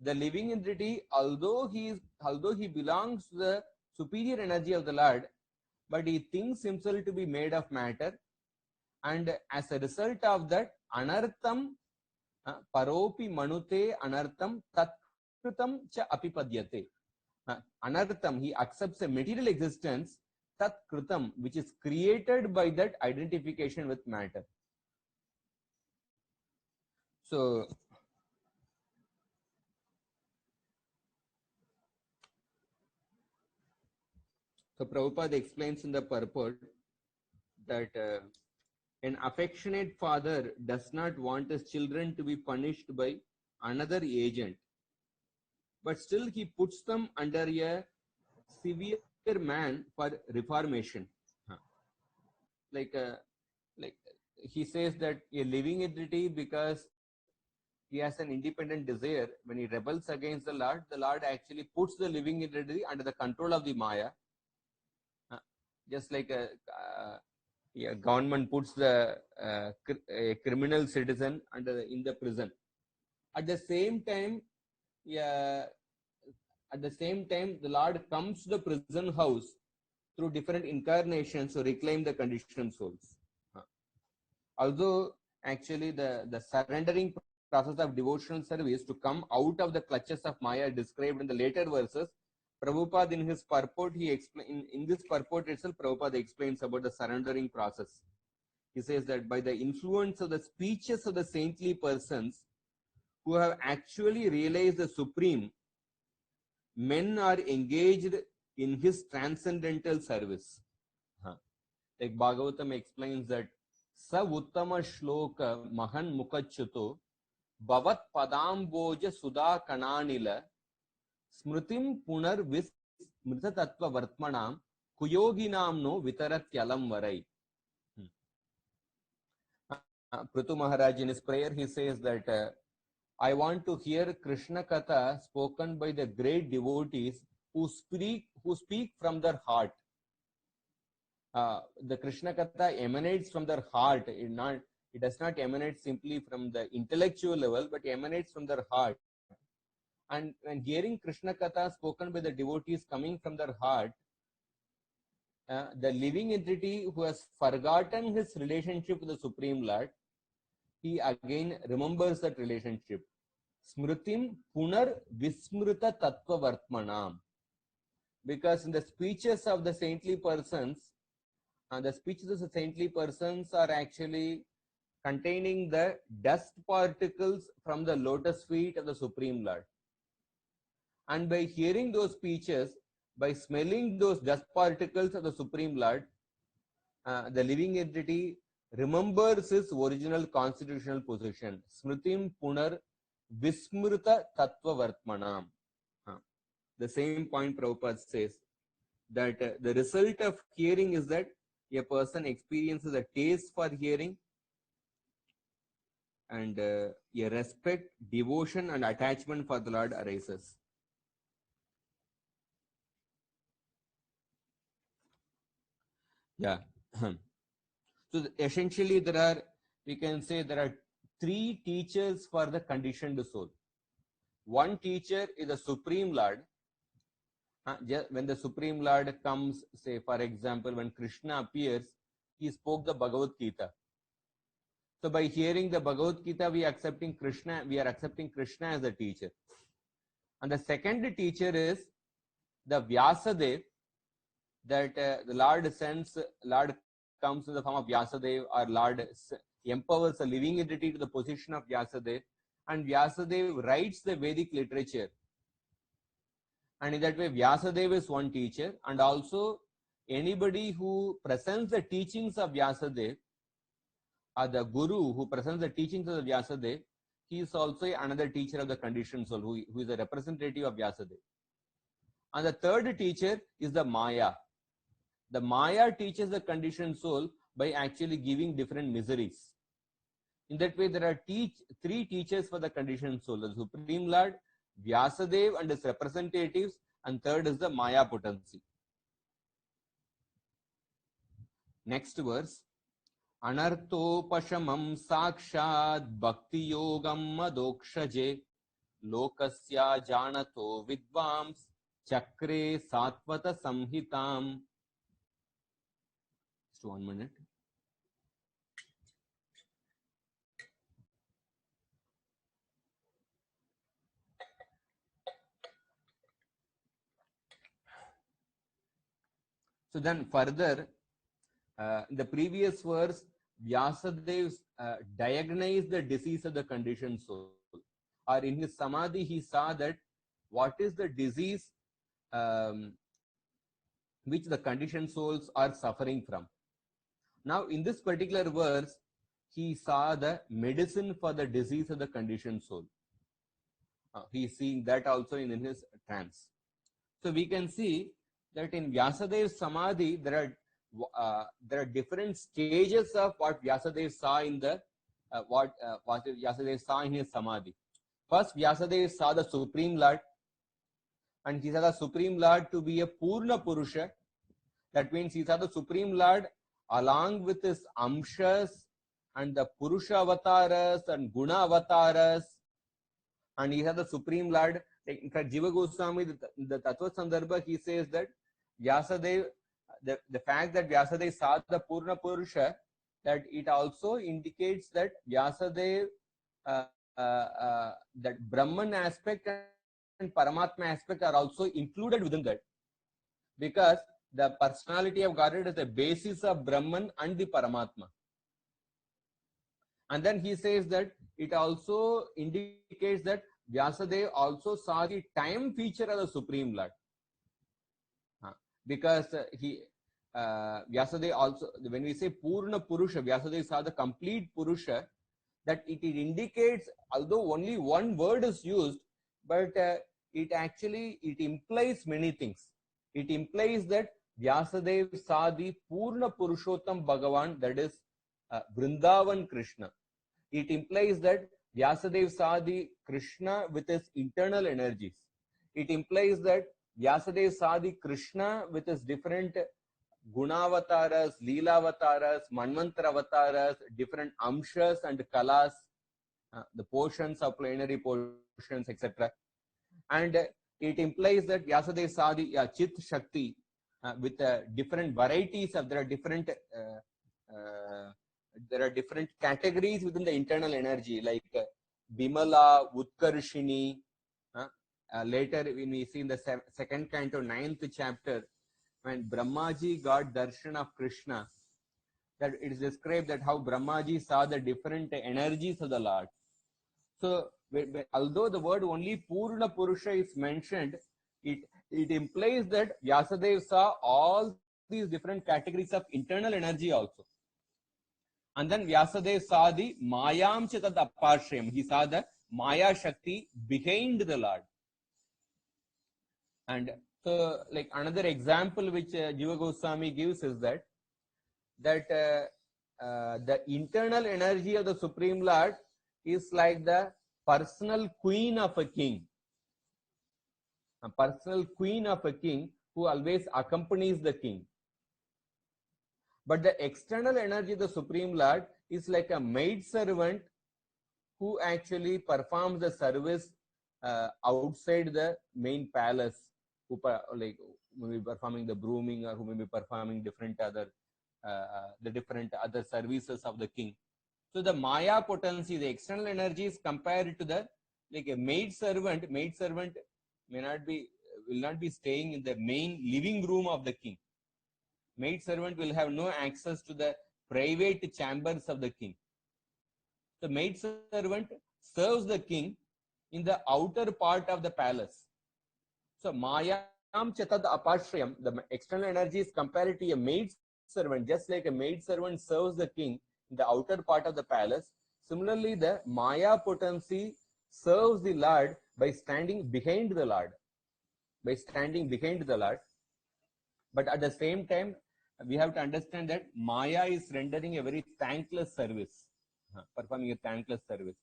the living entity, although he belongs to the superior energy of the Lord, but he thinks himself to be made of matter, and as a result of that, anartham paropi manute anartham tatkritam cha apipadyate. Anartham, he accepts a material existence, tatkritam, which is created by that identification with matter. So Prabhupada explains in the purport that an affectionate father does not want his children to be punished by another agent, but still he puts them under a severe man for reformation. Like he says that a living entity, because he has an independent desire. When he rebels against the Lord actually puts the living entity under the control of the Maya. Just like a government puts a criminal citizen in the prison. At the same time, the Lord comes to the prison house through different incarnations to reclaim the conditioned souls. Although actually the surrendering process of devotional service to come out of the clutches of Maya described in the later verses, Prabhupada in his purport, in this purport itself, Prabhupada explains about the surrendering process. He says that by the influence of the speeches of the saintly persons who have actually realized the Supreme, men are engaged in his transcendental service. Like Bhagavatam explains that Sa Uttama Shloka Mahan Mukhachuto Bhavat Padamboja Sudha Kananila Smritim Punar Vis Smrita Tattva Vartmanam Kuyoginam no Vitaratyalam Varai. Prithu Maharaj in his prayer, he says that I want to hear Krishna Katha spoken by the great devotees who speak from their heart. The Krishna Katha emanates from their heart. It does not emanate simply from the intellectual level, but emanates from their heart. And when hearing Krishna Katha spoken by the devotees coming from their heart, the living entity who has forgotten his relationship with the Supreme Lord, he again remembers that relationship. Smritim Punar Vismrita Tattva Vartmanam. Because in the speeches of the saintly persons, the speeches of the saintly persons are actually containing the dust particles from the lotus feet of the Supreme Lord. And by hearing those speeches, by smelling those dust particles of the Supreme Lord, the living entity remembers his original constitutional position. Smritim Punar Vismrita Tattva Vartmanam. The same point Prabhupada says that the result of hearing is that a person experiences a taste for hearing and a respect, devotion and attachment for the Lord arises. Yeah. So essentially we can say there are three teachers for the conditioned soul. One teacher is the Supreme Lord. When the Supreme Lord comes, say for example, when Krishna appears, he spoke the Bhagavad Gita. So by hearing the Bhagavad Gita, we are accepting Krishna as a teacher. And the second teacher is the Vyasadev, that the Lord comes in the form of Vyasadev, or Lord empowers a living entity to the position of Vyasadev, and Vyasadev writes the Vedic literature. And in that way, Vyasadev is one teacher, and also anybody who presents the teachings of Vyasadev, or the Guru who presents the teachings of the Vyasadev, he is also another teacher of the conditioned soul, who is a representative of Vyasadev. And the third teacher is the Maya. The Maya teaches the conditioned soul by actually giving different miseries. In that way, there are three teachers for the conditioned soul: the Supreme Lord, Vyasadev and his representatives, and third is the Maya potency. Next verse. Anartopashamam sakshad bhakti yogam madokshaje lokasya janato vidvams chakre satvata samhitam. Just 1 minute. So then further, in the previous verse, Vyasadeva diagnosed the disease of the conditioned soul. Or in his samadhi, he saw that what is the disease which the conditioned souls are suffering from. Now, in this particular verse, he saw the medicine for the disease of the conditioned soul. He is seeing that also in his trance. So we can see that in Vyasadev's samadhi, there are different stages of what Vyasadeva saw in the what Vyasadeva saw in his Samadhi. First, Vyasadeva saw the Supreme Lord, and he saw the Supreme Lord to be a Purna Purusha. That means he saw the Supreme Lord along with his Amshas and the Purusha Avataras and Guna Avataras, and he saw the Supreme Lord. In fact, Jiva Goswami, the Tattva Sandarbha, he says that Vyasadeva, the fact that Vyasadeva saw the Purna Purusha, that it also indicates that Vyasadeva, that Brahman aspect and Paramatma aspect are also included within that, because the personality of Godhead is the basis of Brahman and the Paramatma. And then he says that it also indicates that Vyasadeva also saw the time feature of the Supreme Lord, because Vyasadeva also, when we say Purna Purusha, Vyasadeva saw the complete Purusha, that it indicates, although only one word is used, but it implies many things. It implies that Vyasadeva saw the Purna Purushottam Bhagavan, that is Vrindavan Krishna. It implies that Vyasadeva saw the Krishna with his internal energies. It implies that Vyasadeva saw the Krishna with his different Gunavataras, Leelavataras, Manvantara different Amshas and Kalas, the portions of plenary portions, etc. And it implies that Vyasadeva saw the Chit Shakti with different varieties of, there are different categories within the internal energy, like Bimala, Utkarshini. Later, when we see in the second canto, 9th chapter, when Brahmaji got darshan of Krishna, that it is described that how Brahmaji saw the different energies of the Lord. So, although the word only Purna Purusha is mentioned, it implies that Vyasadeva saw all these different categories of internal energy also. And then Vyasadeva saw the Mayam Chetad Aparshrayam. He saw the Maya Shakti behind the Lord. And so, like another example which Jiva Goswami gives is that the internal energy of the Supreme Lord is like the personal queen of a king. A personal queen of a king who always accompanies the king. But the external energy of the Supreme Lord is like a maid servant who actually performs the service outside the main palace, like who may be performing the brooming, or who may be performing different other services of the king. So the Maya potency, the external energy, is compared to the, like a maid servant. Maid servant will not be staying in the main living room of the king. Maid servant will have no access to the private chambers of the king. The maid servant serves the king in the outer part of the palace. So Mayam Chetad Apashrayam, the external energy is compared to a maid servant, just like a maid servant serves the king in the outer part of the palace. Similarly, the Maya potency serves the Lord by standing behind the Lord. But at the same time, we have to understand that Maya is rendering a very thankless service, performing a thankless service.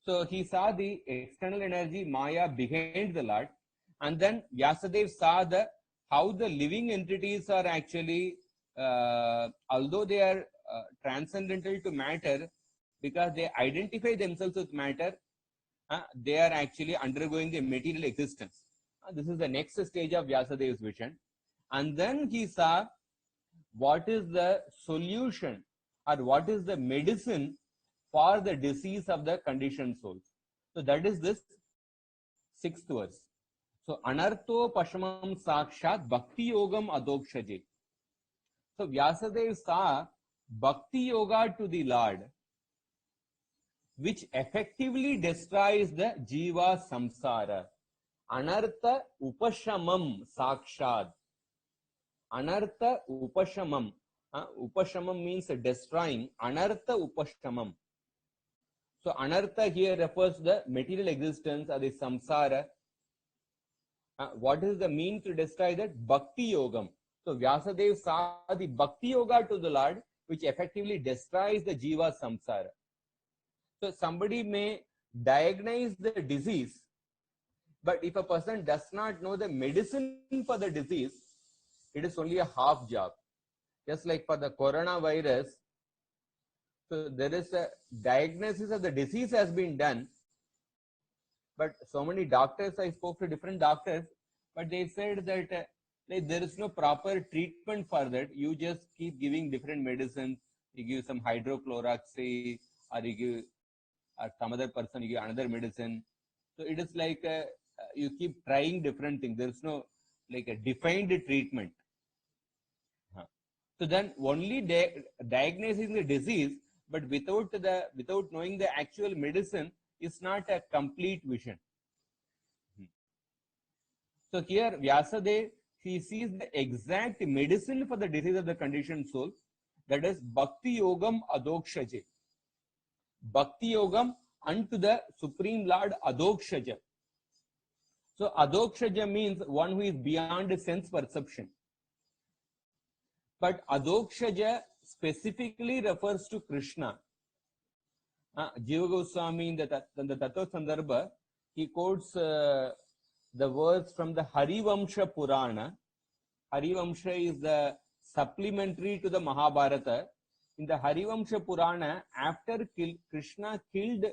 So he saw the external energy, Maya, behind the Lord. And then Vyasadeva saw how the living entities are actually, although they are transcendental to matter, because they identify themselves with matter, they are actually undergoing the material existence. This is the next stage of Vyasadeva's vision. And then he saw what is the solution, or what is the medicine for the disease of the conditioned souls. So that is this 6th verse. So anartho pashamam sakshat bhakti yogam adokshaje. So Vyasadeva saw bhakti yoga to the Lord, which effectively destroys the jiva samsara. Anartha upashamam sakshat. Anartha upashamam. Upashamam means destroying. Anartha upashamam. So anartha here refers to the material existence or the samsara. What is the mean to destroy that? Bhakti yogam. So Vyasadeva saw the bhakti yoga to the Lord, which effectively destroys the jiva samsara. So somebody may diagnose the disease, but if a person does not know the medicine for the disease, it is only a half job. Just like for the coronavirus, so there is a diagnosis of the disease has been done, but so many doctors, I spoke to different doctors, but they said that like there is no proper treatment for that. You just keep giving different medicines. You give some hydrochloroxy, or you give, or some other person, you give another medicine. So it is like you keep trying different things. There is no like a defined treatment. So then only diagnosing the disease, but without knowing the actual medicine is not a complete vision. So here Vyasadeva, he sees the exact medicine for the disease of the conditioned soul, that is Bhakti Yogam Adokshaje. Bhakti Yogam unto the Supreme Lord Adokshaja. So Adokshaja means one who is beyond sense perception. But Adokshaja specifically refers to Krishna. Jiva Goswami in the Tattva Sandarbha, he quotes the words from the Harivamsha Purana. Harivamsha is the supplementary to the Mahabharata. In the Harivamsha Purana, after Krishna killed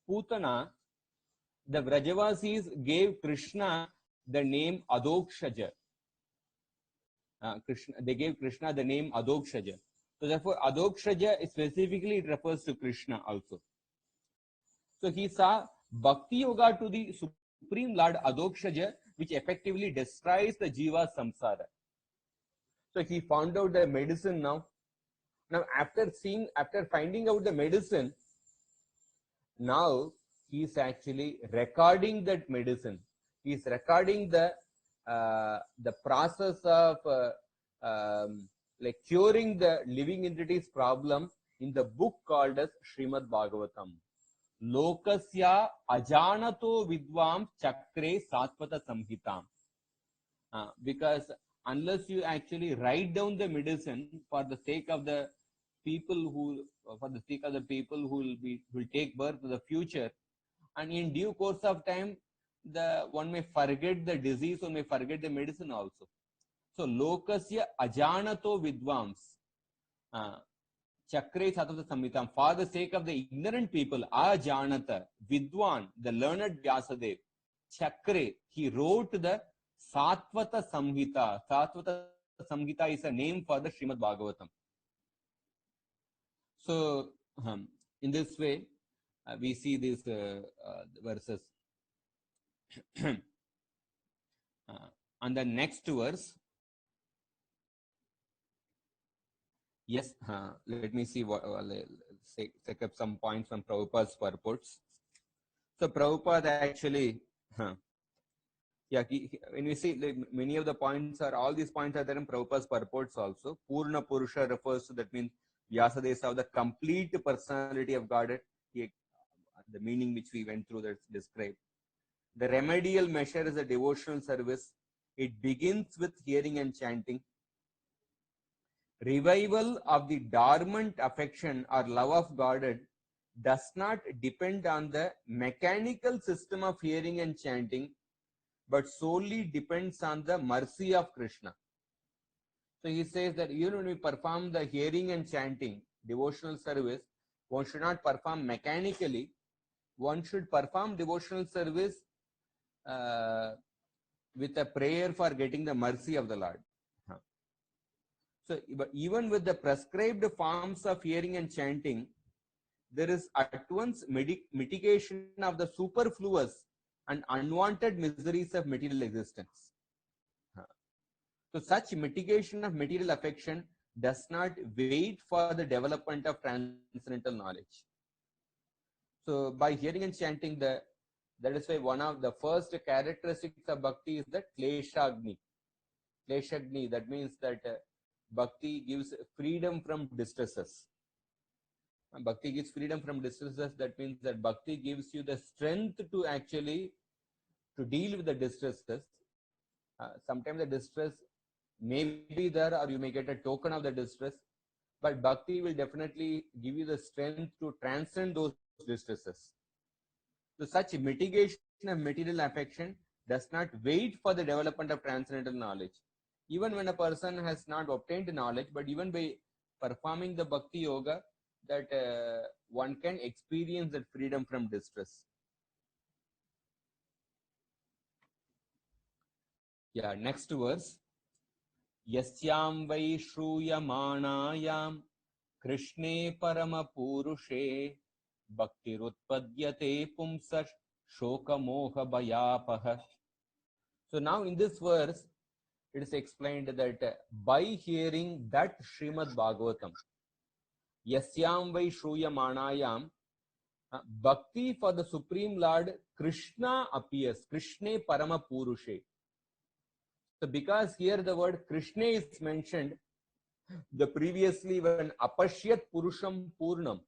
Putana, the Vrajavasis gave Krishna the name Adokshaja. They gave Krishna the name Adokshaja. So therefore, Adokshaja specifically it refers to Krishna also. So he saw Bhakti Yoga to the Supreme Lord Adokshaja, which effectively destroys the Jiva Samsara. So he found out the medicine now. Now after finding out the medicine, now he is actually recording that medicine. He is recording the process of like curing the living entities problem in the book called as Srimad Bhagavatam. Lokasya ajanato vidvam chakre satvata samhitam. Because unless you actually write down the medicine for the sake of the people who will take birth in the future, and in due course of time, one may forget the disease, one may forget the medicine also. So lokasya ajanato vidvams chakre satvata samhitam, for the sake of the ignorant people, ajanata vidwan, the learned Vyasadeva, chakre, he wrote the Satvata Samhita. Satvata Samhita is a name for the Srimad Bhagavatam. So, in this way, we see these verses. On the next verse, yes, let me see what take up some points from Prabhupada's purports. So, Prabhupada actually. Yeah, when we see many of the points all these points are there in Prabhupada's purports also. Purna Purusha refers to, that means Vyasadeva saw the complete personality of Godhead, the meaning which we went through that's described. The remedial measure is a devotional service. It begins with hearing and chanting. Revival of the dormant affection or love of Godhead does not depend on the mechanical system of hearing and chanting, but solely depends on the mercy of Krishna. So he says that even when we perform the hearing and chanting, devotional service, one should not perform mechanically. One should perform devotional service with a prayer for getting the mercy of the Lord. So, but even with the prescribed forms of hearing and chanting, there is at once mitigation of the superfluous and unwanted miseries of material existence. So such mitigation of material affection does not wait for the development of transcendental knowledge. So by hearing and chanting, that is why one of the first characteristics of bhakti is the kleshagni. Kleshagni, that means that bhakti gives freedom from distresses. Bhakti gives freedom from distresses. That means that bhakti gives you the strength to actually to deal with the distresses. Sometimes the distress may be there, or you may get a token of the distress, but bhakti will definitely give you the strength to transcend those distresses. So such mitigation of material affection does not wait for the development of transcendental knowledge. Even when a person has not obtained knowledge, but even by performing the bhakti yoga, that one can experience that freedom from distress. Yeah, next verse. Yasyam vai shruyamanayam Krishne parama purushe bhaktirutpadyate pumsar shoka moha bhayapaha. So now in this verse, it is explained that by hearing that Srimad Bhagavatam, Yasyam vai shruyamanayam, bhakti for the Supreme Lord Krishna appears, Krishne parama purushe. So because here the word Krishna is mentioned, the previously when apashyat purusham purnam,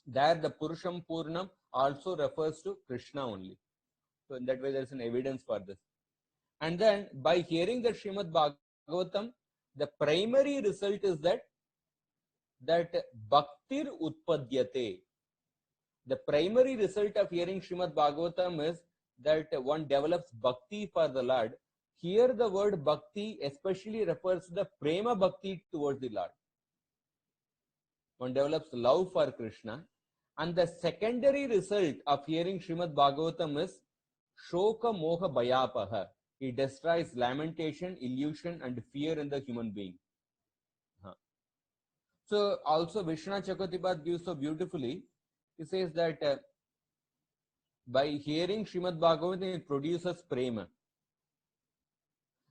there the purusham purnam also refers to Krishna only. So in that way there is an evidence for this. And then by hearing the Srimad Bhagavatam, the primary result is that bhaktir utpadyate. The primary result of hearing Srimad Bhagavatam is that one develops bhakti for the Lord. Here the word bhakti especially refers to the prema bhakti towards the Lord. One develops love for Krishna. And the secondary result of hearing Srimad Bhagavatam is shoka moha bhayapaha. It destroys lamentation, illusion, and fear in the human being. So also Vishwanath Chakravarti gives so beautifully. He says that by hearing Srimad Bhagavatam, it produces prema.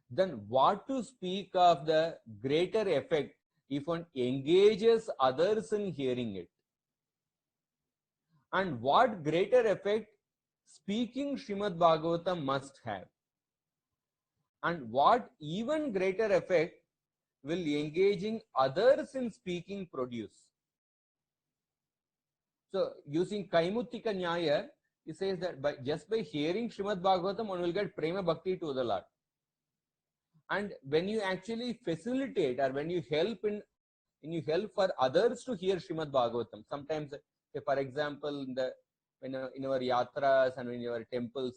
Then what to speak of the greater effect if one engages others in hearing it? And what greater effect speaking Srimad Bhagavatam must have? And what even greater effect will engaging others in speaking produce? So using Kaimuttika Nyaya, he says that just by hearing Srimad Bhagavatam, one will get prema bhakti to the Lord. And when you actually facilitate or when you help for others to hear Srimad Bhagavatam, sometimes, say for example, in our yatras and in your temples,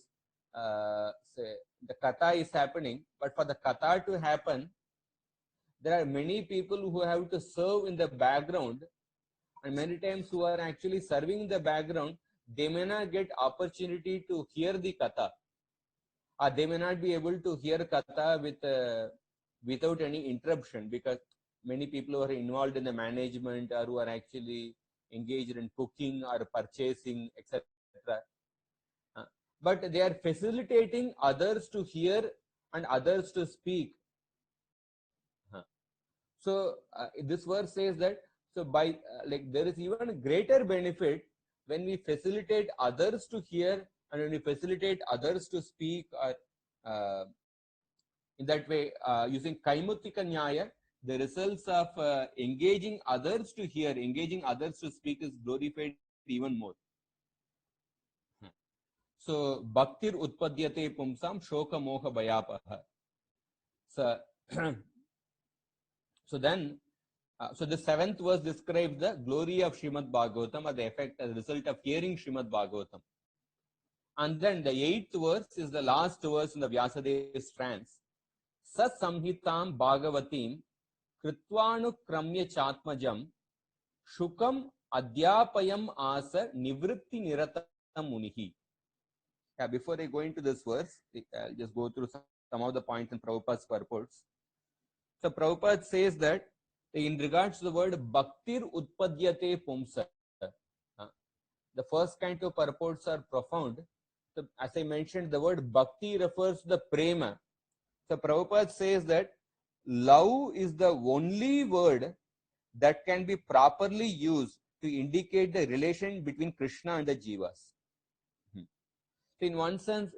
say the katha is happening, but for the katha to happen, there are many people who have to serve in the background, and many times who are actually serving in the background, they may not get opportunity to hear the katha. Or they may not be able to hear katha without any interruption, because many people who are involved in the management or who are actually engaged in cooking or purchasing, etc. But they are facilitating others to hear and others to speak. So this verse says that by there is even a greater benefit when we facilitate others to hear and when we facilitate others to speak, or in that way, using Kaimuttika Nyaya, the results of engaging others to hear, engaging others to speak is glorified even more. So, Bhaktir Utpadyate Pumsam Shoka Moha Bhayapaha. So then, so the seventh verse describes the glory of Srimad Bhagavatam, or the effect as a result of hearing Srimad Bhagavatam. And then the eighth verse is the last verse in the Vyasadev's trance. Sa samhitam bhagavatim kritvanu kramya chatmajam shukam adhyapayam asa nivritti niratam munihi. Yeah, before I go into this verse, I'll just go through some of the points in Prabhupada's purports. So Prabhupada says that in regards to the word bhaktir utpadyate pumsa, the first kind of purports are profound. So as I mentioned, the word bhakti refers to the prema. So Prabhupada says that love is the only word that can be properly used to indicate the relation between Krishna and the jivas. So in one sense,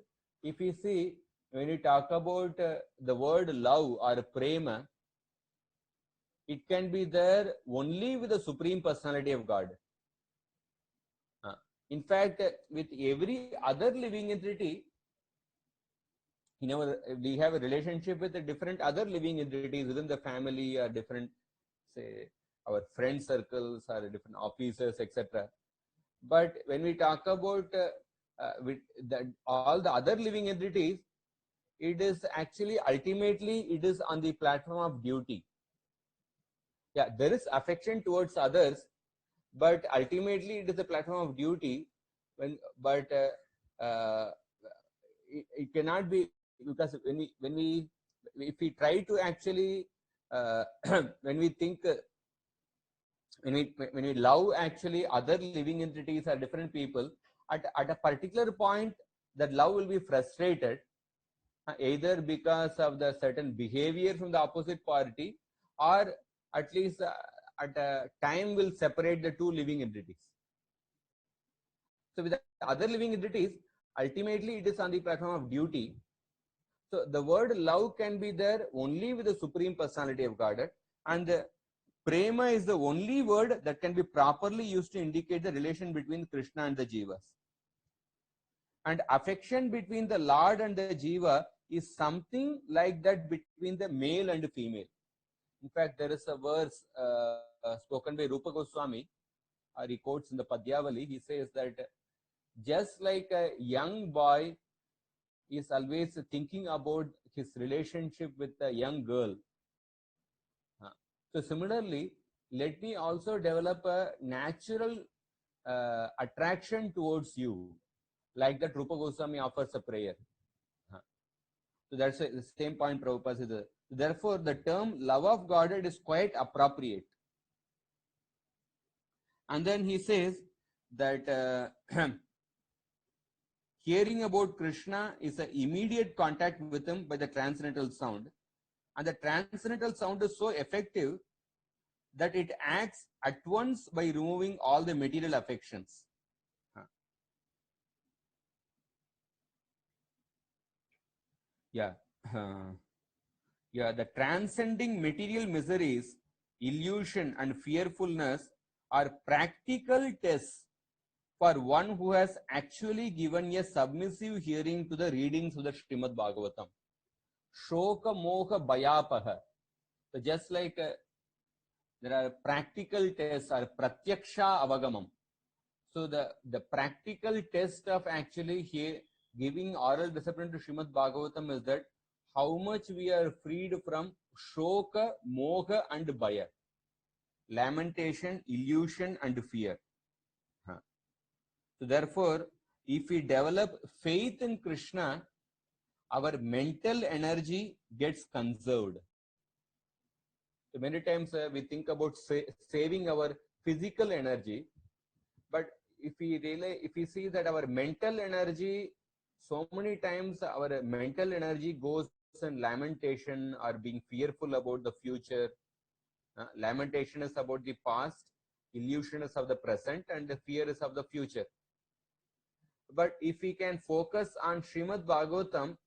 if you see, when you talk about the word love or prema, it can be there only with the Supreme Personality of God. In fact, with every other living entity, we have a relationship with the different other living entities within the family, or different, say, our friend circles or different officers, etc. But when we talk about all the other living entities, it is actually ultimately it is on the platform of duty. Yeah, there is affection towards others, but ultimately it is a platform of duty. Uh, it cannot be, because if we try to actually when we think when we love actually other living entities or different people, at a particular point that love will be frustrated, either because of the certain behavior from the opposite party, or at least at a time will separate the two living entities. So with the other living entities, ultimately it is on the platform of duty. So the word love can be there only with the Supreme Personality of Godhead, and the prema is the only word that can be properly used to indicate the relation between Krishna and the Jivas. And affection between the Lord and the Jiva is something like that between the male and female. In fact, there is a verse spoken by Rupa Goswami, or he quotes in the Padyavali. He says that just like a young boy is always thinking about his relationship with a young girl, so similarly, let me also develop a natural attraction towards you, like that Rupa Goswami offers a prayer. So that's the same point Prabhupada says. Therefore, the term love of Godhead is quite appropriate. And then he says that hearing about Krishna is an immediate contact with him by the transcendental sound. And the transcendental sound is so effective that it acts at once by removing all the material affections. Yeah. Yeah, the transcending material miseries, illusion and fearfulness are practical tests for one who has actually given a submissive hearing to the readings of the Srimad Bhagavatam. Shoka moha bayapaha. So just like there are practical tests or pratyaksha avagamam. So the practical test of actually here giving oral discipline to Srimad Bhagavatam is that how much we are freed from shoka, moha and bhaya, lamentation, illusion and fear. So therefore, if we develop faith in Krishna, our mental energy gets conserved. So many times we think about saving our physical energy, but if we see that our mental energy, so many times our mental energy goes in lamentation or being fearful about the future. Lamentation is about the past, illusion is of the present, and the fear is of the future. But if we can focus on Srimad Bhagavatam,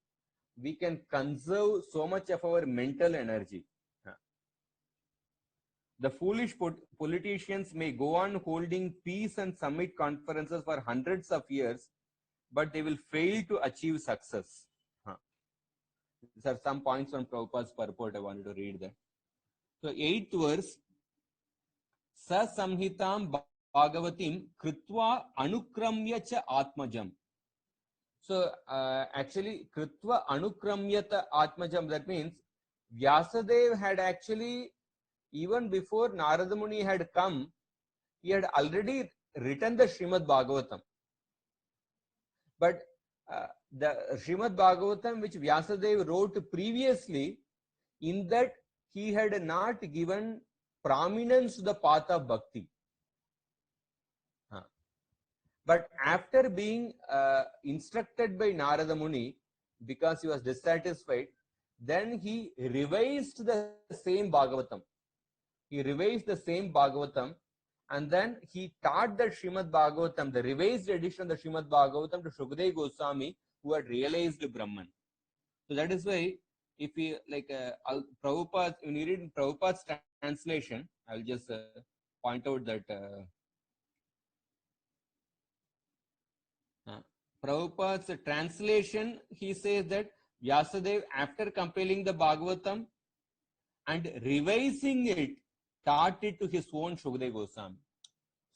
we can conserve so much of our mental energy. The foolish politicians may go on holding peace and summit conferences for hundreds of years, but they will fail to achieve success. These are some points on Prabhupada's purport. I wanted to read that. So 8th verse, Sa Samhitam Bhagavatim Kritva Anukramya cha Atmajam. So actually Kritva Anukramyata Atmajam, that means Vyasadeva had actually, even before Narada Muni had come, he had already written the Srimad Bhagavatam. But the Srimad Bhagavatam which Vyasadeva wrote previously, in that he had not given prominence to the path of bhakti. But after being instructed by Narada Muni, because he was dissatisfied, then he revised the same Bhagavatam. He revised the same Bhagavatam, and then he taught the Srimad Bhagavatam, the revised edition of the Srimad Bhagavatam, to Shukadeva Goswami, who had realized Brahman. So that is why, if we like Prabhupada, when you read Prabhupada's translation, I'll just point out that Prabhupada's translation, he says that Vyasadeva, after compiling the Bhagavatam and revising it, taught it to his own Shukadeva Goswami.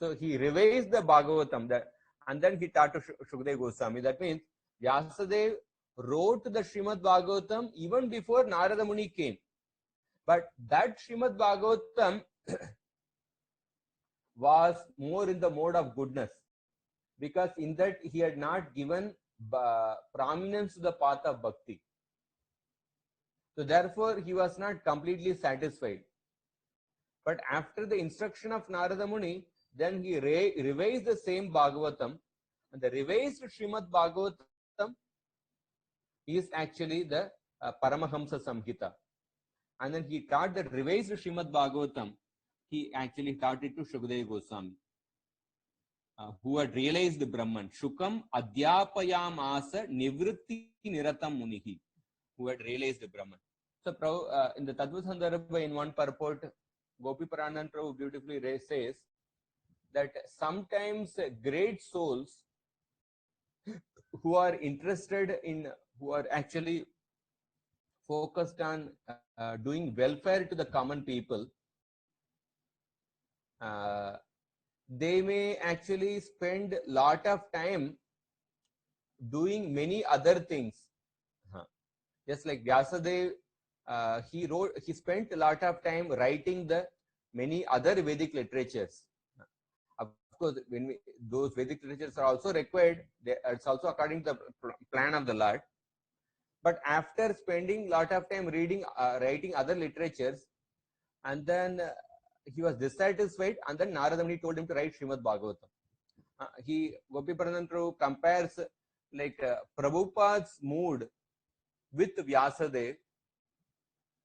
So he revised the Bhagavatam, and then he taught to Shukadeva Goswami. That means Vyasadeva wrote the Srimad Bhagavatam even before Narada Muni came. But that Srimad Bhagavatam was more in the mode of goodness, because in that he had not given prominence to the path of bhakti. So therefore he was not completely satisfied. But after the instruction of Narada Muni, then he revised the same Bhagavatam, and the revised Srimad Bhagavatam is actually the Paramahamsa Samhita. And then he taught the revised Srimad Bhagavatam, he actually taught it to Shukadeva Goswami, who had realized the Brahman. Shukam Adhyapayam Asa Nivritti Niratam Munihi, who had realized the Brahman. So in the Tattva Sandarbha, in one purport, Gopi Pranand Prabhu beautifully says that sometimes great souls who are interested in, who are actually focused on doing welfare to the common people, they may actually spend a lot of time doing many other things. Just like Vyasadeva, he spent a lot of time writing the many other Vedic literatures. Of course, those Vedic literatures are also required, it's also according to the plan of the Lord. But after spending a lot of time writing other literatures, and then he was dissatisfied, and then Narada Muni told him to write Srimad Bhagavatam. Gopi Pranand Prabhu compares Prabhupada's mood with Vyasadeva,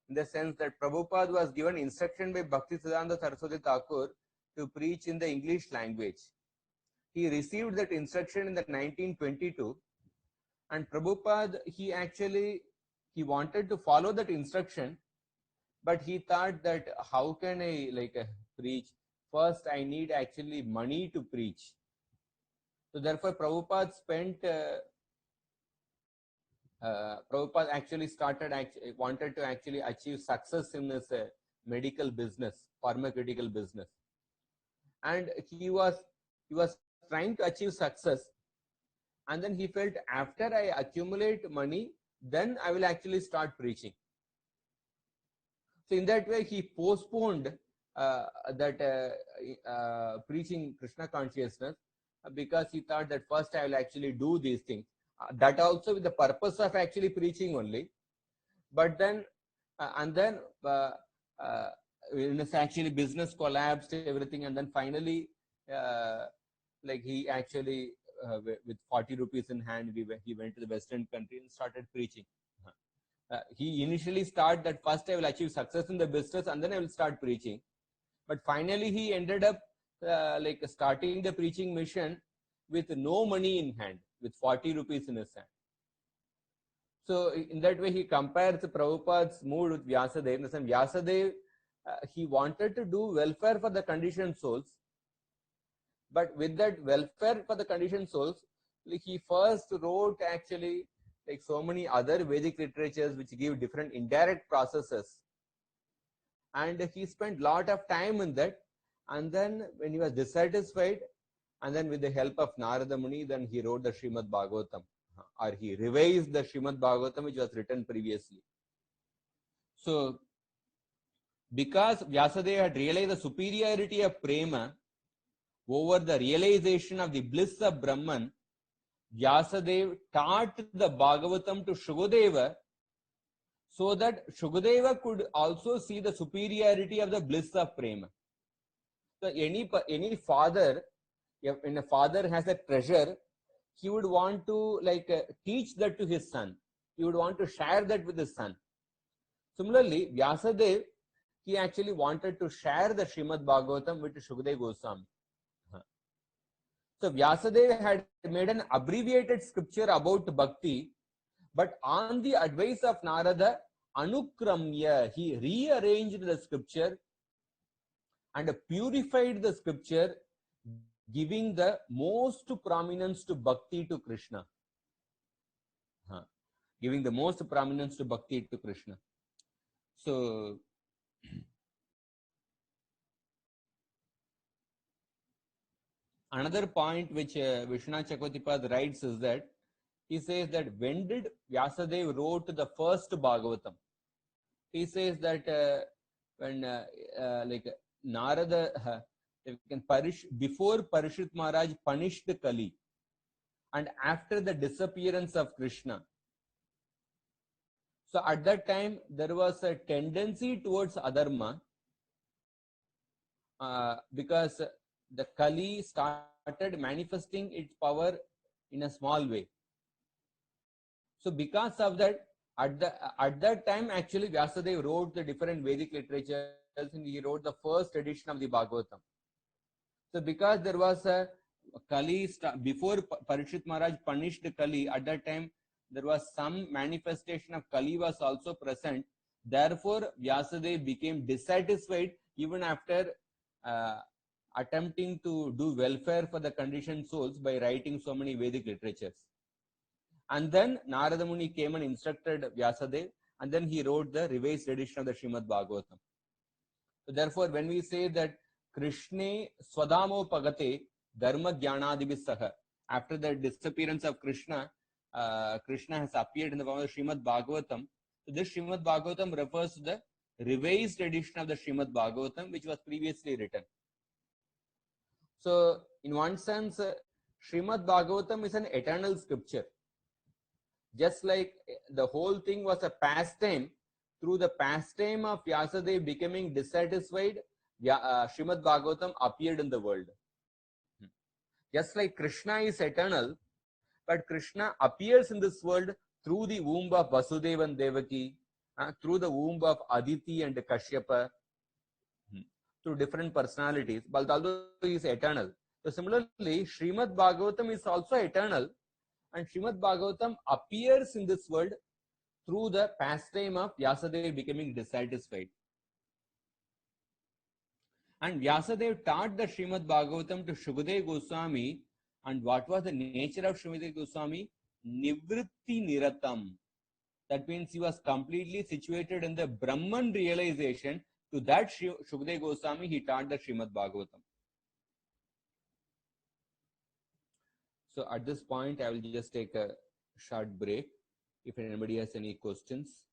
in the sense that Prabhupada was given instruction by Bhaktisiddhanta Saraswati Thakur to preach in the English language. He received that instruction in the 1922, and Prabhupada, he wanted to follow that instruction, but he thought that how can I preach? First, I need actually money to preach. So therefore, Prabhupada wanted to actually achieve success in his medical business, pharmaceutical business, and he was trying to achieve success, and then he felt, after I accumulate money, then I will actually start preaching. So in that way, he postponed preaching Krishna consciousness, because he thought that first I will actually do these things. That also with the purpose of actually preaching only. But then, his actually business collapsed, everything, and then finally, he actually, with 40 rupees in hand, he went to the Western country and started preaching. He initially started that first I will achieve success in the business and then I will start preaching. But finally he ended up starting the preaching mission with no money in hand, with 40 rupees in his hand. So in that way he compares Prabhupada's mood with Vyasadeva. In the sense, Vyasadeva, he wanted to do welfare for the conditioned souls, but with that welfare for the conditioned souls, he first wrote actually so many other Vedic literatures which give different indirect processes, and he spent a lot of time in that. And then when he was dissatisfied, and then with the help of Narada Muni, then he wrote the Srimad Bhagavatam, or he revised the Srimad Bhagavatam which was written previously. So because Vyasadeva had realized the superiority of prema over the realization of the bliss of Brahman, Vyasadeva taught the Bhagavatam to Shukadeva, so that Shukadeva could also see the superiority of the bliss of prema. So any father, when a father has a treasure, he would want to teach that to his son. He would want to share that with his son. Similarly, Vyasadeva, he actually wanted to share the Srimad Bhagavatam with Shukadeva Goswami. So Vyasadeva had made an abbreviated scripture about bhakti, but on the advice of Narada, Anukramya, he rearranged the scripture and purified the scripture, giving the most prominence to bhakti to Krishna. Giving the most prominence to bhakti to Krishna. So another point which Vishwanath Chakravartipad writes is that he says that when did Vyasadeva wrote the first Bhagavatam? He says that when like Narada before Parishit Maharaj punished Kali and after the disappearance of Krishna. So at that time there was a tendency towards adharma because the Kali started manifesting its power in a small way. So because of that, at that time actually Vyasadeva wrote the different Vedic literatures and he wrote the first edition of the Bhagavatam. So because there was a Kali before Parishit Maharaj punished Kali, at that time there was some manifestation of Kali was also present. Therefore, Vyasadeva became dissatisfied even after attempting to do welfare for the conditioned souls by writing so many Vedic literatures. And then Narada Muni came and instructed Vyasadeva, and then he wrote the revised edition of the Srimad Bhagavatam. So therefore, when we say that Krishne Swadamo Pagate Dharma Jnanadibhisaha, after the disappearance of Krishna, Krishna has appeared in the form of the Srimad Bhagavatam. So this Srimad Bhagavatam refers to the revised edition of the Srimad Bhagavatam, which was previously written. So, in one sense, Srimad Bhagavatam is an eternal scripture. Just like the whole thing was a pastime, through the pastime of Vyasadeva becoming dissatisfied, Srimad Bhagavatam appeared in the world. Just like Krishna is eternal, but Krishna appears in this world through the womb of Vasudeva and Devaki, through the womb of Aditi and Kashyapa, through different personalities, but although he is eternal. So similarly, Srimad Bhagavatam is also eternal, and Srimad Bhagavatam appears in this world through the pastime of Vyasadeva becoming dissatisfied. And Vyasadeva taught the Srimad Bhagavatam to Shukadeva Goswami, and what was the nature of Shukadeva Goswami? Nivritti Niratam. That means he was completely situated in the Brahman realization. To that Shukadeva Goswami, he taught the Srimad Bhagavatam. So at this point, I will just take a short break. If anybody has any questions,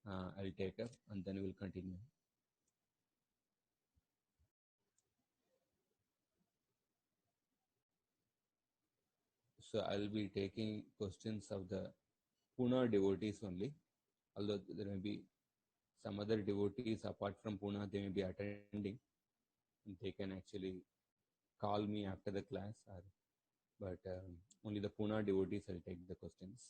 I will take up and then we will continue. So I will be taking questions of the Pune devotees only, although there may be some other devotees apart from Pune, they may be attending. And they can actually call me after the class, but only the Pune devotees will take the questions.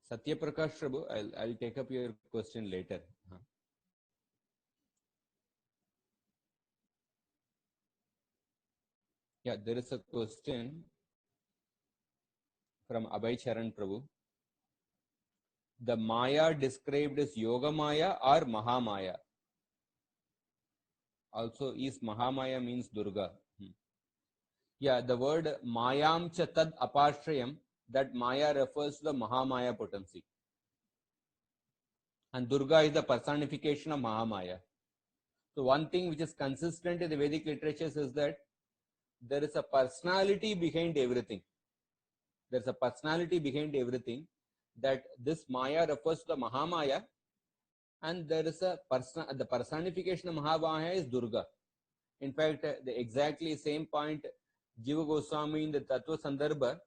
Satya Prakash Prabhu, I'll take up your question later. Yeah, there is a question from Abhay Charan Prabhu. The Maya described as Yoga Maya or Mahamaya? Also, is Mahamaya means Durga? Yeah, the word Mayam cha tad apashrayam, that Maya refers to the Mahamaya potency. And Durga is the personification of Mahamaya. So one thing which is consistent in the Vedic literatures is that there is a personality behind everything. There's a personality behind everything, that this Maya refers to the Mahamaya, and there is a the personification of Mahamaya is Durga. In fact, the exactly same point Jiva Goswami in the Tattva Sandarbha,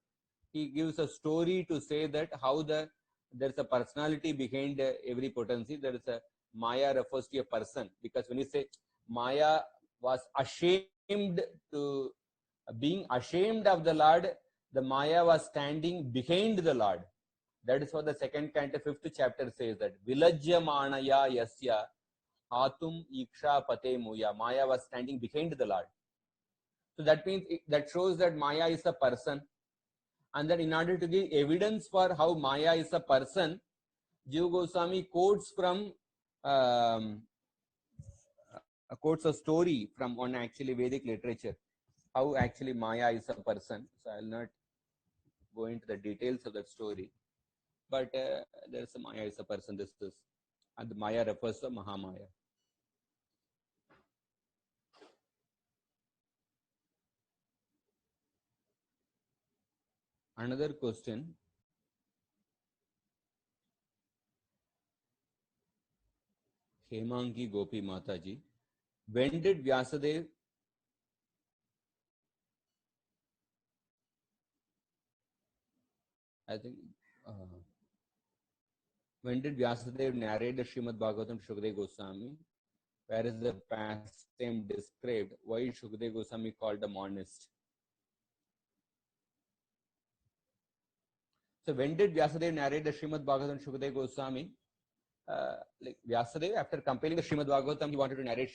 he gives a story to say that how there's a personality behind every potency. There is a Maya refers to a person, because when you say Maya was ashamed to being ashamed of the Lord, the Maya was standing behind the Lord. That is what the second canto, 5th chapter says, that Vilajya Manaya Yasya Hatum Iksha Pate Muya. Maya was standing behind the Lord. So that means that shows that Maya is a person. And then in order to give evidence for how Maya is a person, Jiva Goswami quotes from quotes a story from one actually Vedic literature, how actually Maya is a person. So I will not go into the details of that story. But there is a Maya is a person. This is, and the Maya refers to Mahamaya. Another question. Hemangi Gopi Mataji. When did Vyasadev I think when did Vyasadev narrate the Srimad Bhagavatam to Shukadeva Goswami? Where is the pastime described? Why is Shukadeva Goswami called a monist? So when did Vyasadev narrate the Srimad Bhagavatam to Shukadeva Goswami? Like Vyasadeva, after compiling the Srimad Bhagavatam, he wanted to narrate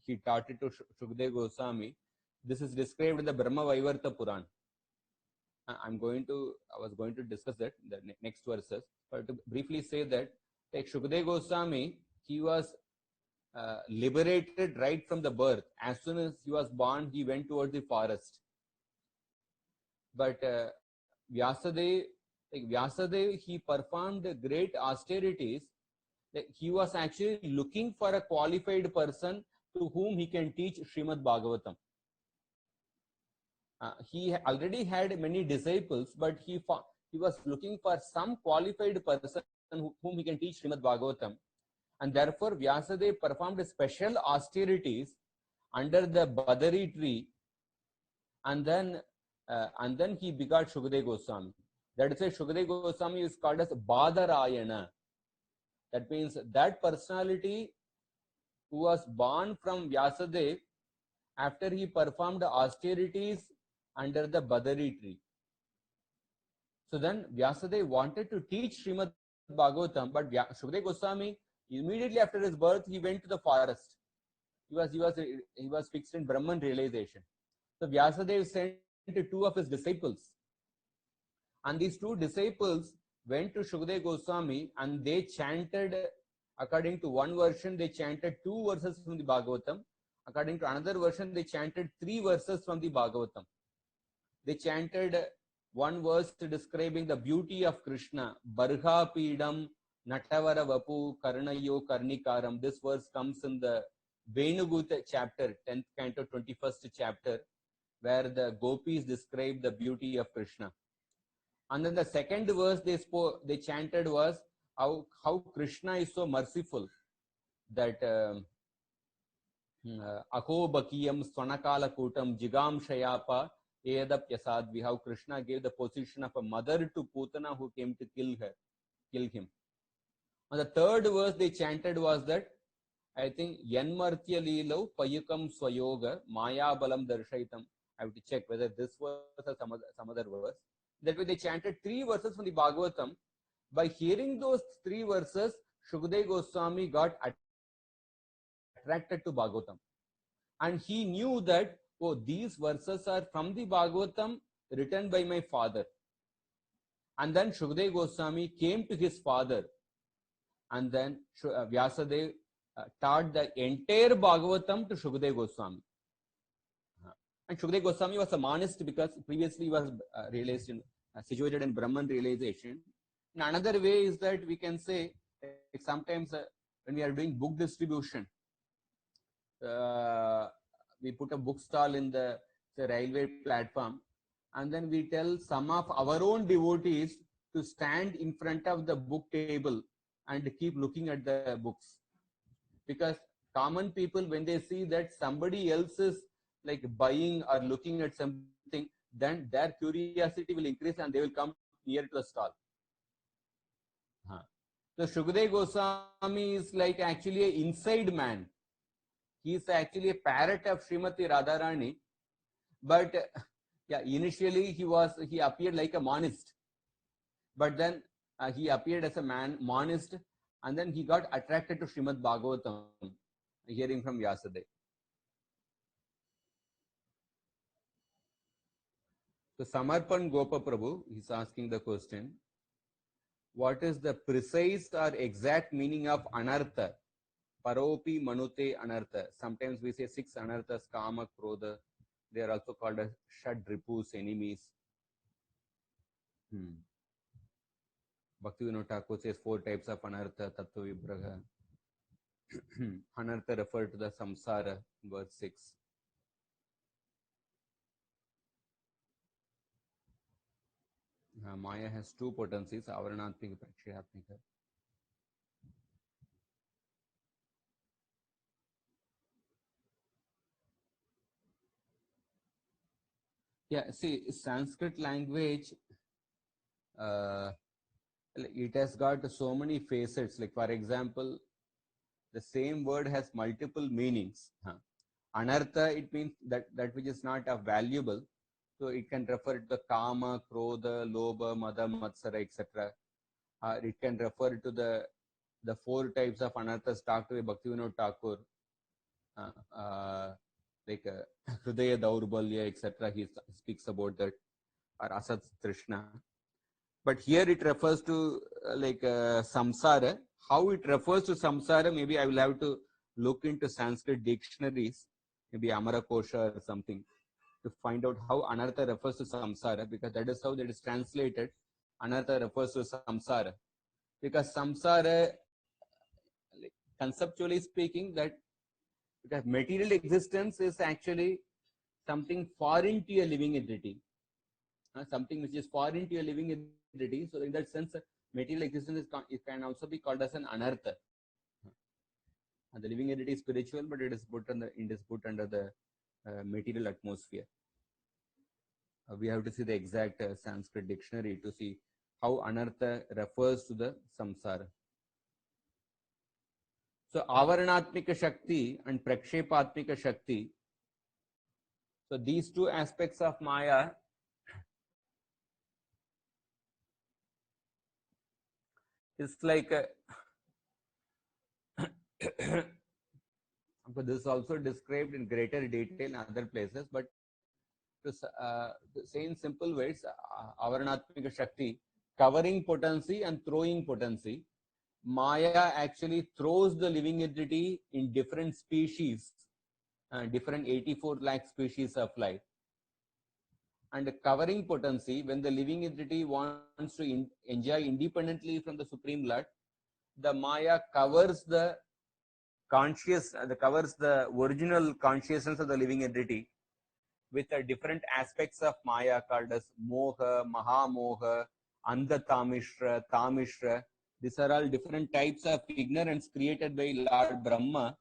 he taught it to Shukadeva Goswami. This is described in the Brahma Vaivarta Puran. I was going to discuss that in the next verses, but to briefly say that, like Shukadeva Goswami, he was liberated right from the birth. As soon as he was born, he went towards the forest. But Vyasadeva, he performed great austerities. Like he was actually looking for a qualified person to whom he can teach Srimad Bhagavatam. He already had many disciples, but he was looking for some qualified person whom he can teach Srimad Bhagavatam. And therefore, Vyasadeva performed special austerities under the Badari tree, and then he begot Shukadeva Goswami. That is why Shukadeva Goswami is called as Badarayana. That means that personality who was born from Vyasadeva after he performed austerities under the Badari tree. So then Vyasadeva wanted to teach Srimad Bhagavatam, but Shukadeva Goswami, immediately after his birth, he went to the forest. He was fixed in Brahman realization. So Vyasadeva sent two of his disciples, and these two disciples went to Shukadeva Goswami, and they chanted, according to one version, they chanted 2 verses from the Bhagavatam. According to another version, they chanted 3 verses from the Bhagavatam. They chanted one verse describing the beauty of Krishna, Barha Pidam Natavara Vapu Karnayo Karnikaram. This verse comes in the Venuguta chapter, 10th canto, 21st chapter, where the gopis describe the beauty of Krishna. And then the second verse they chanted was how Krishna is so merciful that Aho Bakiyam Swanakala Kutam Jigam Shayapa Edapyasadvi, how Krishna gave the position of a mother to Putana who came to kill him. And the third verse they chanted was that, I think, Yanmartya Leelo Payukam Swayoga Maya Balam Darshaitam. I have to check whether this was or some other verse. That way they chanted 3 verses from the Bhagavatam. By hearing those 3 verses, Shukadeva Goswami got attracted to Bhagavatam. And he knew that, oh, these verses are from the Bhagavatam written by my father. And then Shukadeva Goswami came to his father, and then Vyasadeva taught the entire Bhagavatam to Shukadeva Goswami. And Shukadeva Goswami was a monist because previously he was realized situated in Brahman realization. And another way is that we can say, like sometimes when we are doing book distribution, we put a book stall in the railway platform, and then we tell some of our own devotees to stand in front of the book table and keep looking at the books. Because common people, when they see that somebody else is like buying or looking at something, then their curiosity will increase and they will come near to the stall. So Shukadeva Goswami is like actually an inside man. He is actually a parrot of Srimati Radharani, but initially he appeared like a monist, but then he appeared as a monist, and then he got attracted to Srimad Bhagavatam, hearing from Vyasadeva. So Samarpan Gopa Prabhu is asking the question, what is the precise or exact meaning of anartha? Paropi Manute Anartha. Sometimes we say 6 anarthas, Kama, Krodha. They are also called as Shad Ripus, enemies. Bhaktivinoda Thakur says 4 types of anartha, Tattva Vibraha. Anartha referred to the samsara, verse 6. Maya has two potencies, Avaranatmika, Prakshayaatmika. Yeah, see, Sanskrit language, it has got so many facets. Like, for example, the same word has multiple meanings. Anartha, it means that which is not valuable. So it can refer to the kama, krodha, lobha, mada, matsara, etc. It can refer to the four types of anarthas talked by Bhaktivinoda Thakur, like Hridaya Daurbalya, etc. He speaks about that, or Asat Trishna. But here it refers to samsara. How it refers to samsara, maybe I will have to look into Sanskrit dictionaries, maybe Amara Kosha or something, to find out how anartha refers to samsara, because that is how that is translated. Anartha refers to samsara, because samsara, like, conceptually speaking, that because material existence is actually something foreign to a living entity, something which is foreign to a living entity. So in that sense, material existence it can also be called as an anartha. The living entity is spiritual, but it is put under the material atmosphere. We have to see the exact Sanskrit dictionary to see how anartha refers to the samsara. So avaranatmika shakti and prakshepatmika shakti. So these two aspects of Maya, it's like this is also described in greater detail in other places, but to say in simple words, avaranatmika shakti, covering potency and throwing potency. Maya actually throws the living entity in different species, different 84 lakh species of life. And covering potency, when the living entity wants to enjoy independently from the Supreme Lord, the Maya covers the covers the original consciousness of the living entity with different aspects of Maya called as Moha, Mahamoha, Andhatamishra, Tamishra. These are all different types of ignorance created by Lord Brahma.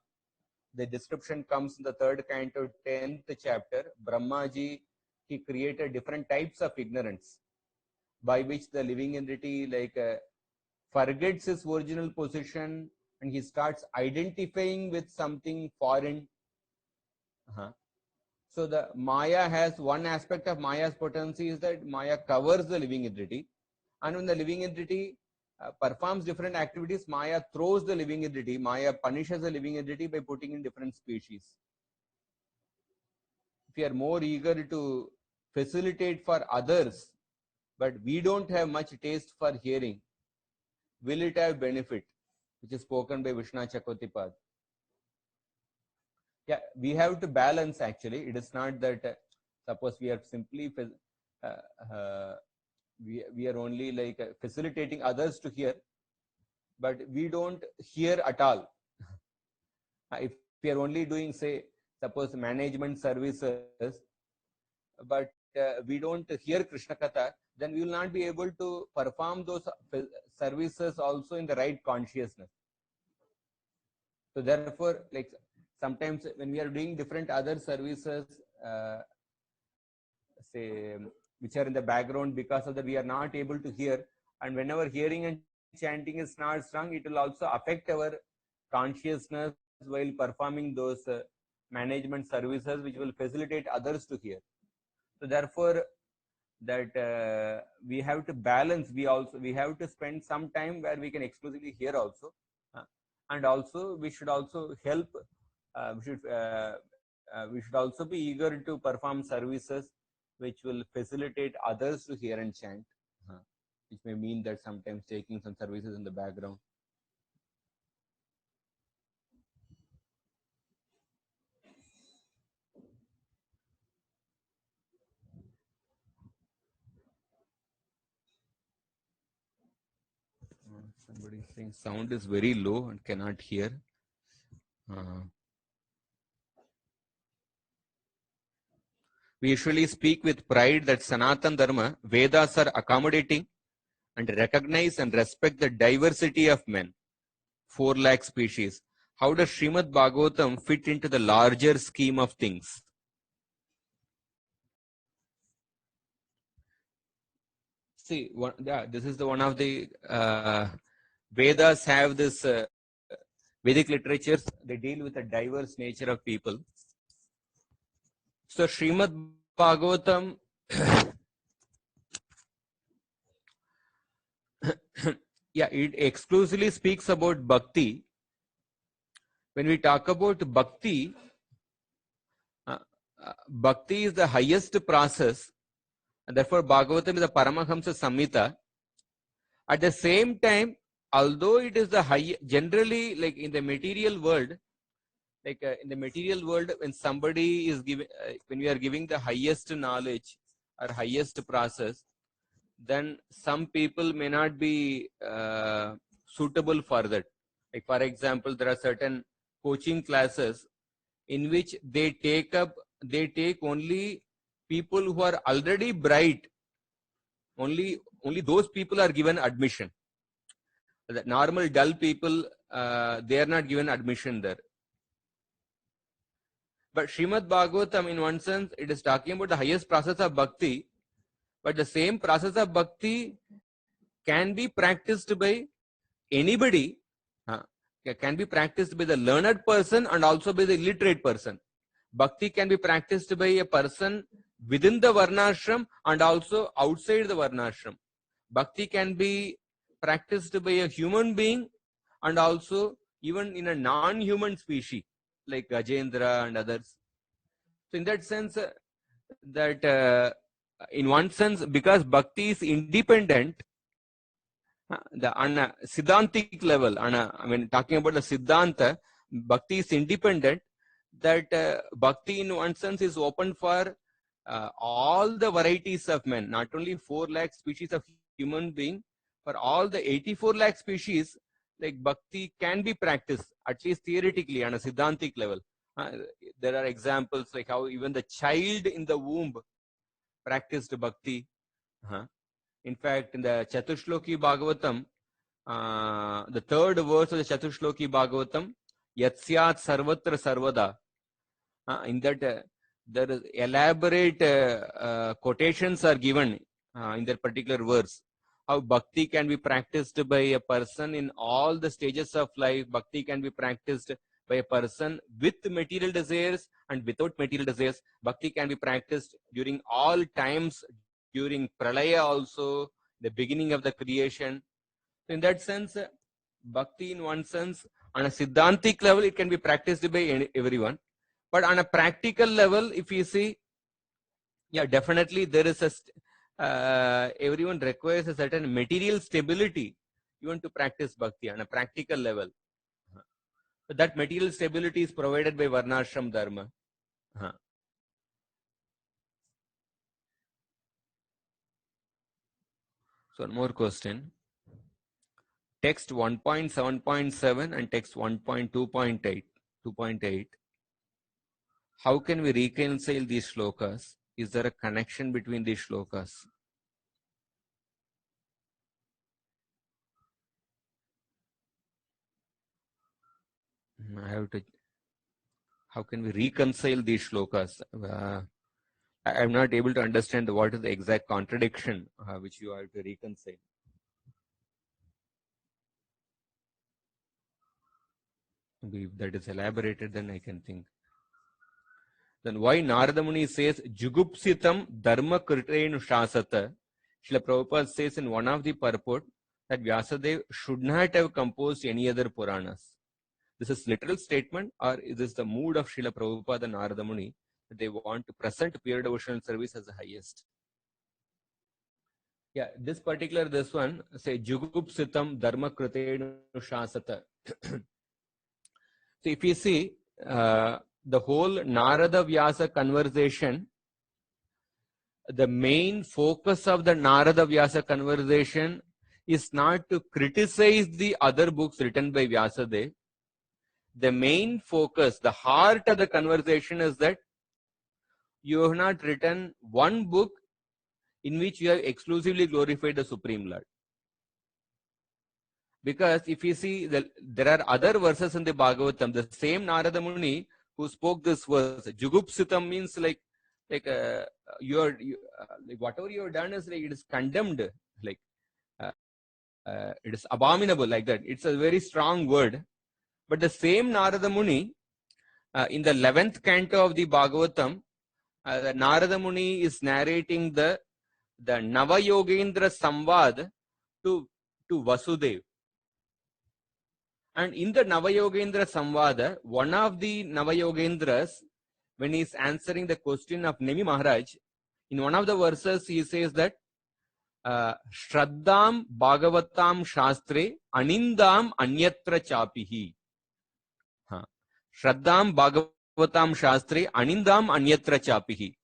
The description comes in the third canto, 10th chapter. Brahmaji, he created different types of ignorance by which the living entity forgets his original position and he starts identifying with something foreign. So the Maya has one aspect of Maya's potency is that Maya covers the living entity, and when the living entity performs different activities, Maya throws the living entity. Maya punishes the living entity by putting in different species. If you are more eager to facilitate for others, but we don't have much taste for hearing, will it have benefit? Which is spoken by Vishnu Chakravartipad. Yeah, we have to balance actually. It is not that suppose we are simply we are only facilitating others to hear, but we don't hear at all. If we are only doing, say, suppose management services, but we don't hear Krishna Katha, then we will not be able to perform those services also in the right consciousness. So therefore, like sometimes when we are doing different other services, say, which are in the background, because of that we are not able to hear, and whenever hearing and chanting is not strong, it will also affect our consciousness while performing those management services which will facilitate others to hear. So therefore that we have to balance. We have to spend some time where we can exclusively hear also, and also we should also help. We should also be eager to perform services which will facilitate others to hear and chant, which may mean that sometimes taking some services in the background. Somebody is saying sound is very low and cannot hear. We usually speak with pride that Sanatan Dharma, Vedas are accommodating and recognize and respect the diversity of men, 4 lakh species. How does Srimad Bhagavatam fit into the larger scheme of things? See, this is the one of the Vedas have this Vedic literatures. They deal with a diverse nature of people. So Srimad Bhagavatam yeah, it exclusively speaks about bhakti. When we talk about bhakti, bhakti is the highest process, and therefore Bhagavatam is a Paramahamsa Samhita. At the same time, although it is the high, generally like in the material world, when somebody is giving, when we are giving the highest knowledge or highest process, then some people may not be suitable for that. Like for example, there are certain coaching classes in which they take only people who are already bright. Only those people are given admission. The normal dull people, they are not given admission there. But Srimad Bhagavatam, in one sense, it is talking about the highest process of bhakti, but the same process of bhakti can be practiced by anybody, can be practiced by the learned person and also by the illiterate person. Bhakti can be practiced by a person within the Varnashram and also outside the Varnashram. Bhakti can be practiced by a human being and also even in a non-human species like Gajendra and others. So in that sense, in one sense, because bhakti is independent, on a Siddhantic level, talking about the Siddhanta, bhakti is independent, that bhakti in one sense is open for all the varieties of men, not only 4 lakh species of human being, for all the 84 lakh species, like bhakti can be practiced, at least theoretically on a Siddhantic level. There are examples like how even the child in the womb practiced bhakti. In fact, in the Chatushloki Bhagavatam, the third verse of the Chatushloki Bhagavatam, Yatsyat Sarvatra Sarvada, in that there is elaborate quotations are given in that particular verse. How bhakti can be practiced by a person in all the stages of life. Bhakti can be practiced by a person with material desires and without material desires. Bhakti can be practiced during all times, during pralaya also, the beginning of the creation. So in that sense, bhakti in one sense, on a Siddhantic level, it can be practiced by everyone. But on a practical level, if you see, yeah, definitely there is everyone requires a certain material stability even to practice bhakti on a practical level. So that material stability is provided by Varnashram Dharma. So one more question. Text 1.7.7 and text 1.2.8. How can we reconcile these shlokas? Is there a connection between these shlokas? I have to. How can we reconcile these shlokas? I am not able to understand what is the exact contradiction which you have to reconcile. Maybe if that is elaborated, then I can think. Then why Narada Muni says Jugupsitam Dharma Kritenu Shasata? Srila Prabhupada says in one of the purport that Vyasadeva should not have composed any other Puranas. This is literal statement, or is this the mood of Srila Prabhupada and Narada Muni that they want to present pure devotional service as the highest? Yeah, this one say Jugupsitam Dharma Kritenu Shasata. So if you see the whole Narada Vyasa conversation, the main focus of the Narada Vyasa conversation is not to criticize the other books written by Vyasadeva. The main focus, the heart of the conversation is that you have not written one book in which you have exclusively glorified the Supreme Lord. Because if you see, there are other verses in the Bhagavatam, the same Narada Muni who spoke this verse, Jugupsitam means like like whatever you have done is like it is condemned, like it is abominable, like that. It's a very strong word. But the same Narada Muni, in the 11th canto of the Bhagavatam, the Narada Muni is narrating the Navayogendra Samvad to Vasudev. And in the Navayogendra Samvada, one of the Navayogendras, when he is answering the question of Nemi Maharaj, in one of the verses he says that Shraddham Bhagavatam Shastre Anindam Anyatra Chapihi. Shraddham Bhagavatam Shastre Anindam Anyatra Chapihi.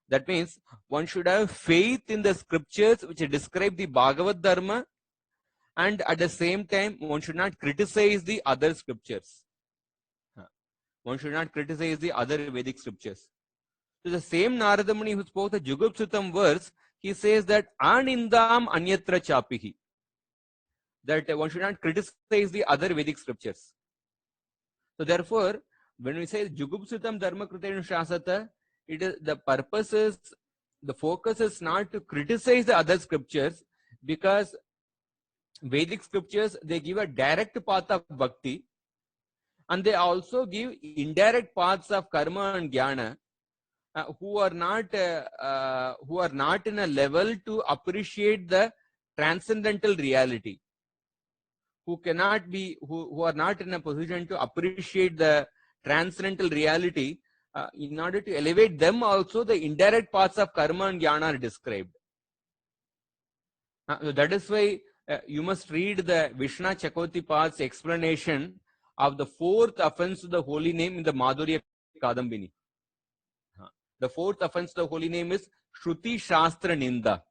That means one should have faith in the scriptures which describe the Bhagavad Dharma, and at the same time one should not criticize the other scriptures. One should not criticize the other Vedic scriptures. So the same Narada Muni who spoke the Jugupsutam verse, he says that Anindam Anyatra Chapihi, that one should not criticize the other Vedic scriptures. So therefore, when we say Jugupsutam Dharma Kritenu Shasata, it is the purpose is, the focus is not to criticize the other scriptures, because Vedic scriptures, they give a direct path of bhakti, and they also give indirect paths of karma and jnana, who are not in a level to appreciate the transcendental reality, who are not in a position to appreciate the transcendental reality. In order to elevate them also, the indirect paths of karma and jnana are described. So that is why you must read the Vishna Chakotipad's explanation of the fourth offense to the holy name in the Madhurya Kadambini. The fourth offense to the holy name is Shruti Shastra Ninda.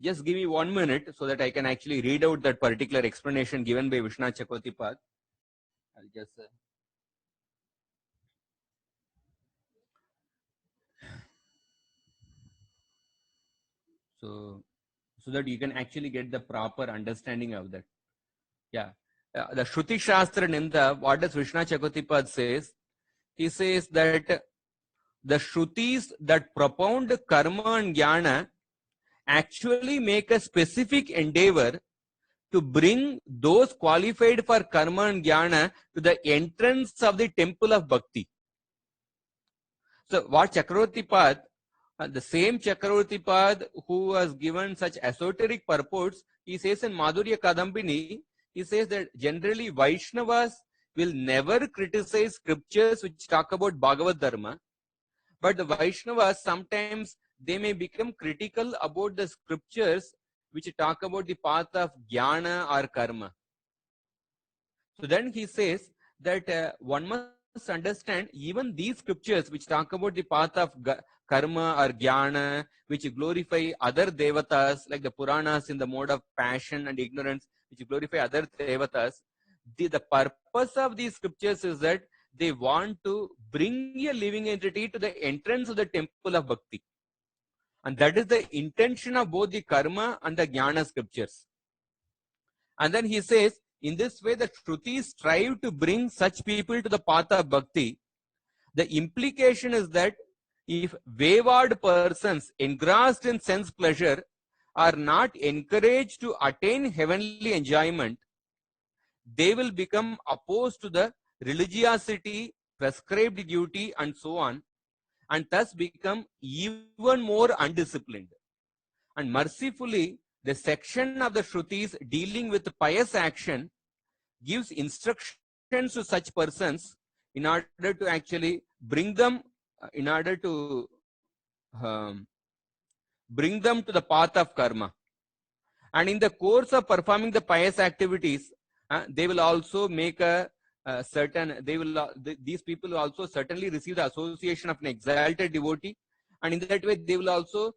Just give me 1 minute so that I can actually read out that particular explanation given by Vishna Chakotipad. I'll just so that you can actually get the proper understanding of that. Yeah. The Shruti Shastra Ninda, what does Vishna Chakotipad says? He says that the Shrutis that propound karma and jnana actually make a specific endeavor to bring those qualified for karma and jnana to the entrance of the temple of bhakti. So what Chakravartipad, the same Chakravartipad who was given such esoteric purports, he says in Madhurya Kadambini, he says that generally Vaishnavas will never criticize scriptures which talk about Bhagavad Dharma, but the Vaishnavas sometimes they may become critical about the scriptures which talk about the path of jnana or karma. So then he says that one must understand even these scriptures which talk about the path of karma or jnana, which glorify other devatas like the Puranas in the mode of passion and ignorance, which glorify other devatas. The purpose of these scriptures is that they want to bring a living entity to the entrance of the temple of bhakti. And that is the intention of both the karma and the jnana scriptures. And then he says, in this way, the Shrutis strive to bring such people to the path of bhakti. The implication is that if wayward persons engrossed in sense pleasure are not encouraged to attain heavenly enjoyment, they will become opposed to the religiosity, prescribed duty, and so on, and thus become even more undisciplined. And mercifully, the section of the Shrutis dealing with pious action gives instructions to such persons in order to actually bring them to the path of karma. And in the course of performing the pious activities, they will also make these people will also certainly receive the association of an exalted devotee, and in that way they will also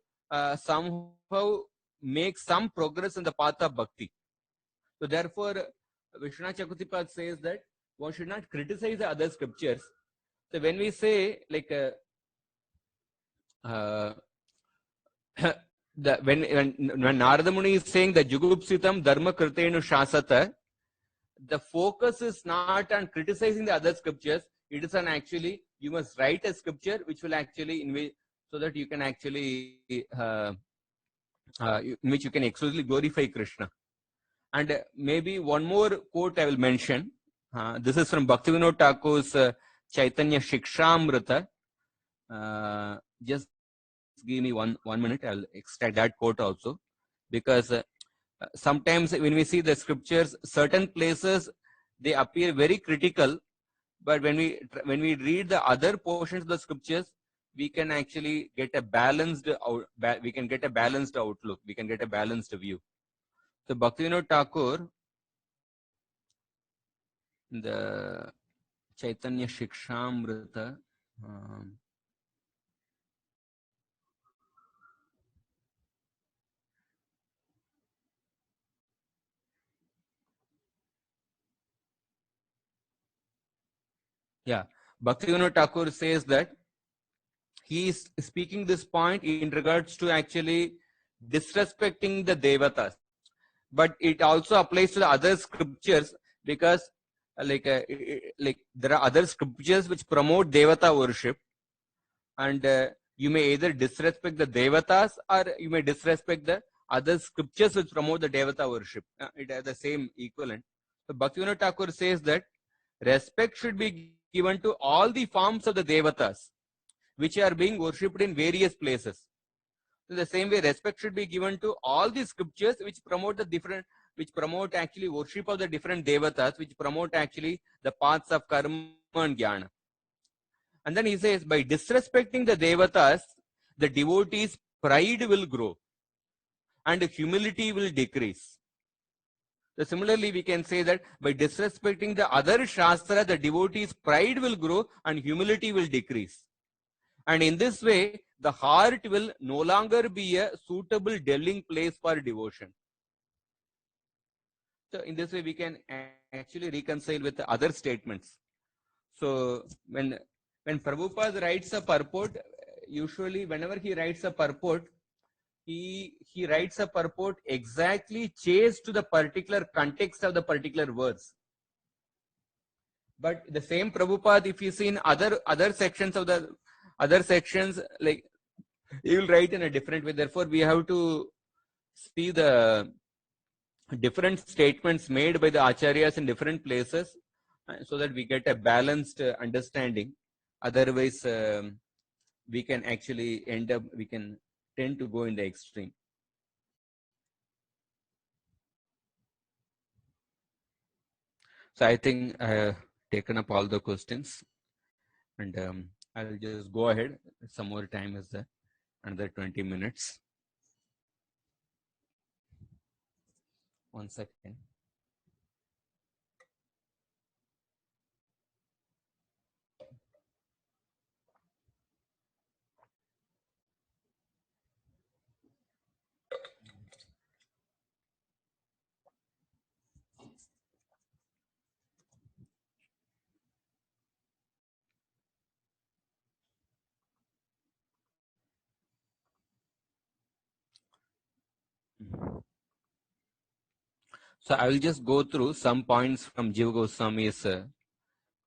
somehow make some progress in the path of bhakti. So therefore, Vishnu Chakotipad says that one should not criticize the other scriptures. So when we say like when Narada Muni is saying the Jugupsitam Dharma Kritenu Shasata, the focus is not on criticizing the other scriptures. It is on actually you must write a scripture which will actually so that you can actually in which you can exclusively glorify Krishna. And maybe one more quote I will mention. This is from Bhaktivinoda Thakur's Chaitanya Shikshamrita. Just give me one minute. I'll extract that quote also, because sometimes when we see the scriptures, certain places they appear very critical, but when we read the other portions of the scriptures, we can actually get a balanced outlook. We can get a balanced view. So Bhaktivinoda Thakur, the Chaitanya Shikshamrita, Bhaktivinoda Thakur says that he is speaking this point in regards to actually disrespecting the devatas, but it also applies to the other scriptures, because like there are other scriptures which promote devata worship, and you may either disrespect the devatas or you may disrespect the other scriptures which promote the devata worship. It has the same equivalent. So Bhaktivinoda Thakur says that respect should be given to all the forms of the devatas which are being worshipped in various places. In the same way, respect should be given to all the scriptures which promote actually worship of the different devatas, which promote actually the paths of karma and jnana. And then he says, by disrespecting the devatas, the devotee's pride will grow and humility will decrease. So similarly, we can say that by disrespecting the other shastra, the devotee's pride will grow and humility will decrease. And in this way, the heart will no longer be a suitable dwelling place for devotion. So in this way, we can actually reconcile with the other statements. So when Prabhupada writes a purport, usually whenever he writes a purport, he writes a purport exactly chased to the particular context of the particular verse. But the same Prabhupada, if you see in other sections of the other sections, like he will write in a different way. Therefore, we have to see the different statements made by the acharyas in different places, so that we get a balanced understanding. Otherwise, we can actually we can tend to go in the extreme. So I think I have taken up all the questions, and I'll just go ahead. Some more time is there, another 20 minutes. 1 second. So I will just go through some points from Jiva Goswami's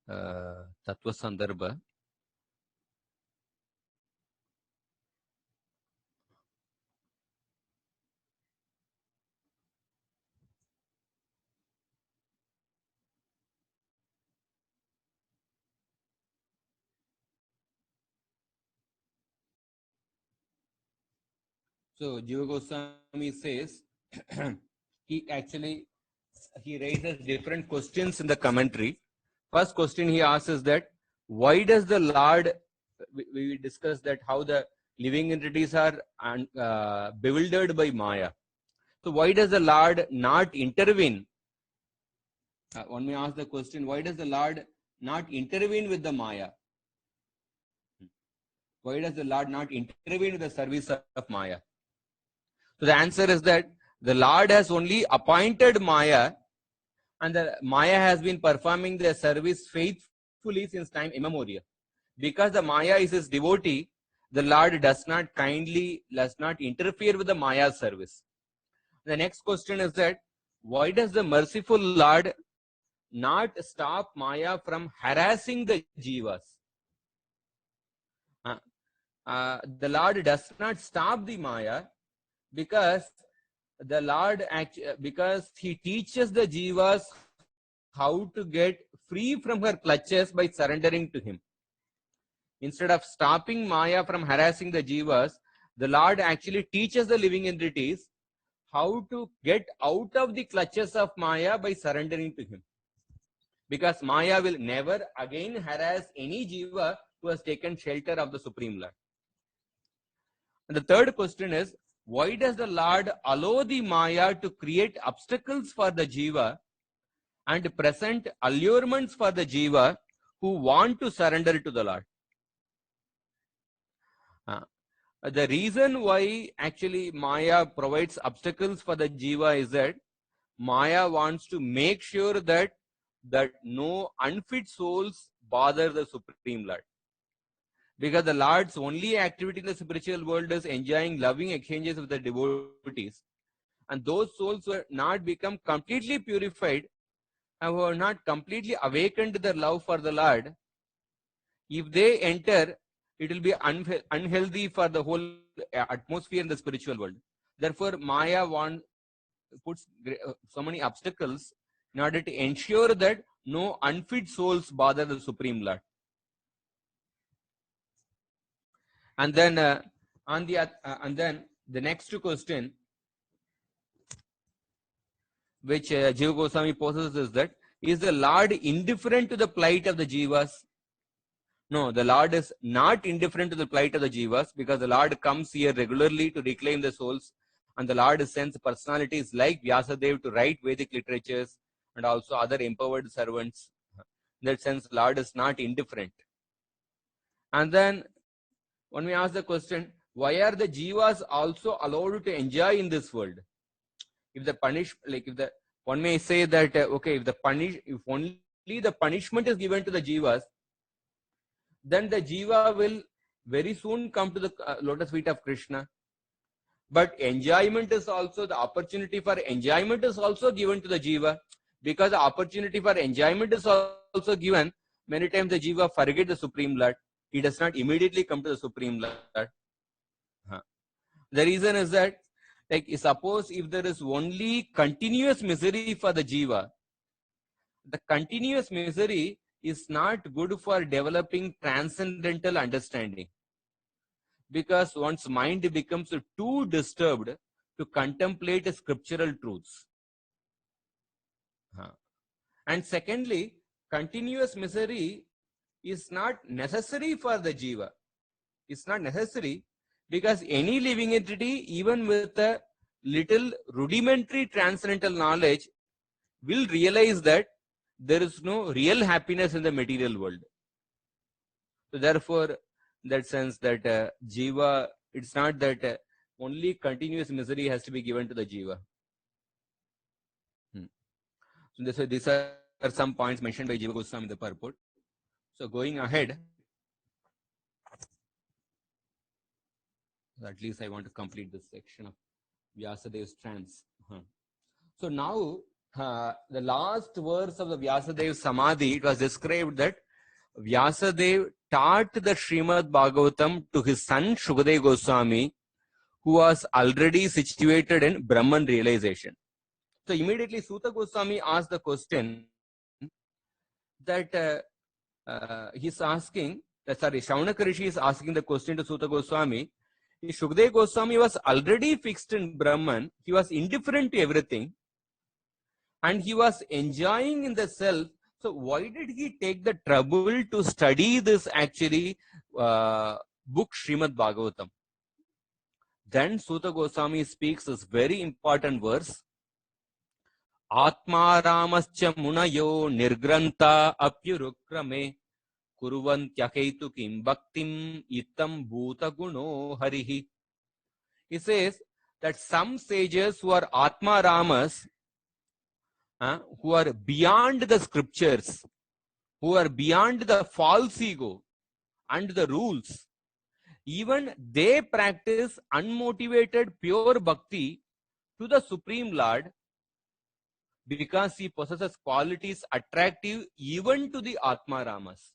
Tattva Sandarbha. So Jiva Goswami says he raises different questions in the commentary. First question he asks is that why does the Lord, we discussed that how the living entities are bewildered by Maya. So why does the Lord not intervene? One may ask the question, why does the Lord not intervene with the Maya? Why does the Lord not intervene with the service of Maya? So the answer is that the Lord has only appointed Maya, and the Maya has been performing their service faithfully since time immemorial. Because the Maya is his devotee, the Lord does not interfere with the Maya service. The next question is that why does the merciful Lord not stop Maya from harassing the jivas? The Lord does not stop the Maya because he teaches the jivas how to get free from her clutches by surrendering to him. Instead of stopping Maya from harassing the jivas, the Lord actually teaches the living entities how to get out of the clutches of Maya by surrendering to him. Because Maya will never again harass any jiva who has taken shelter of the Supreme Lord. And the third question is, why does the Lord allow the Maya to create obstacles for the jiva and present allurements for the jiva who want to surrender to the Lord? The reason why actually Maya provides obstacles for the jiva is that Maya wants to make sure that no unfit souls bother the Supreme Lord. Because the Lord's only activity in the spiritual world is enjoying loving exchanges with the devotees. And those souls who are not become completely purified and who are not completely awakened to their love for the Lord, if they enter, it will be unhealthy for the whole atmosphere in the spiritual world. Therefore, Maya puts so many obstacles in order to ensure that no unfit souls bother the Supreme Lord. And then, the next question, which Jiva Goswami poses, is that is the Lord indifferent to the plight of the jivas? No, the Lord is not indifferent to the plight of the jivas, because the Lord comes here regularly to reclaim the souls, and the Lord sends personalities like Vyasadeva to write Vedic literatures and also other empowered servants. In that sense, Lord is not indifferent. And then when we ask the question, why are the jivas also allowed to enjoy in this world? If the one may say that if only the punishment is given to the jivas, then the jiva will very soon come to the lotus feet of Krishna. But enjoyment is also, the opportunity for enjoyment is also given to the jiva, because the opportunity for enjoyment is also given. Many times the jiva forget the Supreme Lord. He does not immediately come to the Supreme Lord. The reason is that, suppose if there is only continuous misery for the jiva, the continuous misery is not good for developing transcendental understanding, because one's mind becomes too disturbed to contemplate scriptural truths. And secondly, continuous misery is not necessary for the jiva. It's not necessary, because any living entity, even with a little rudimentary transcendental knowledge, will realize that there is no real happiness in the material world. So therefore, in that sense, that jiva, it's not that only continuous misery has to be given to the jiva. So these are some points mentioned by Jiva Goswami in the purport. So going ahead, at least I want to complete this section of Vyasadev's trance. So now, the last verse of the Vyasadeva Samadhi, it was described that Vyasadeva taught the Srimad Bhagavatam to his son Shukadeva Goswami, who was already situated in Brahman realization. So immediately Suta Goswami asked the question that he's asking, Shaunaka Rishi is asking the question to Suta Goswami. Shukadeva Goswami was already fixed in Brahman. He was indifferent to everything, and he was enjoying in the self. So why did he take the trouble to study this book Srimad Bhagavatam? Then Suta Goswami speaks this very important verse. Atma Ramascha Munayo Nirgranta Apyurukrame Kurvantyakaitu Bhaktim Itam Bhuta Guno Harihi. He says that some sages who are Atma Ramas, who are beyond the scriptures, who are beyond the false ego and the rules, even they practice unmotivated pure bhakti to the Supreme Lord because he possesses qualities attractive even to the Atma Ramas.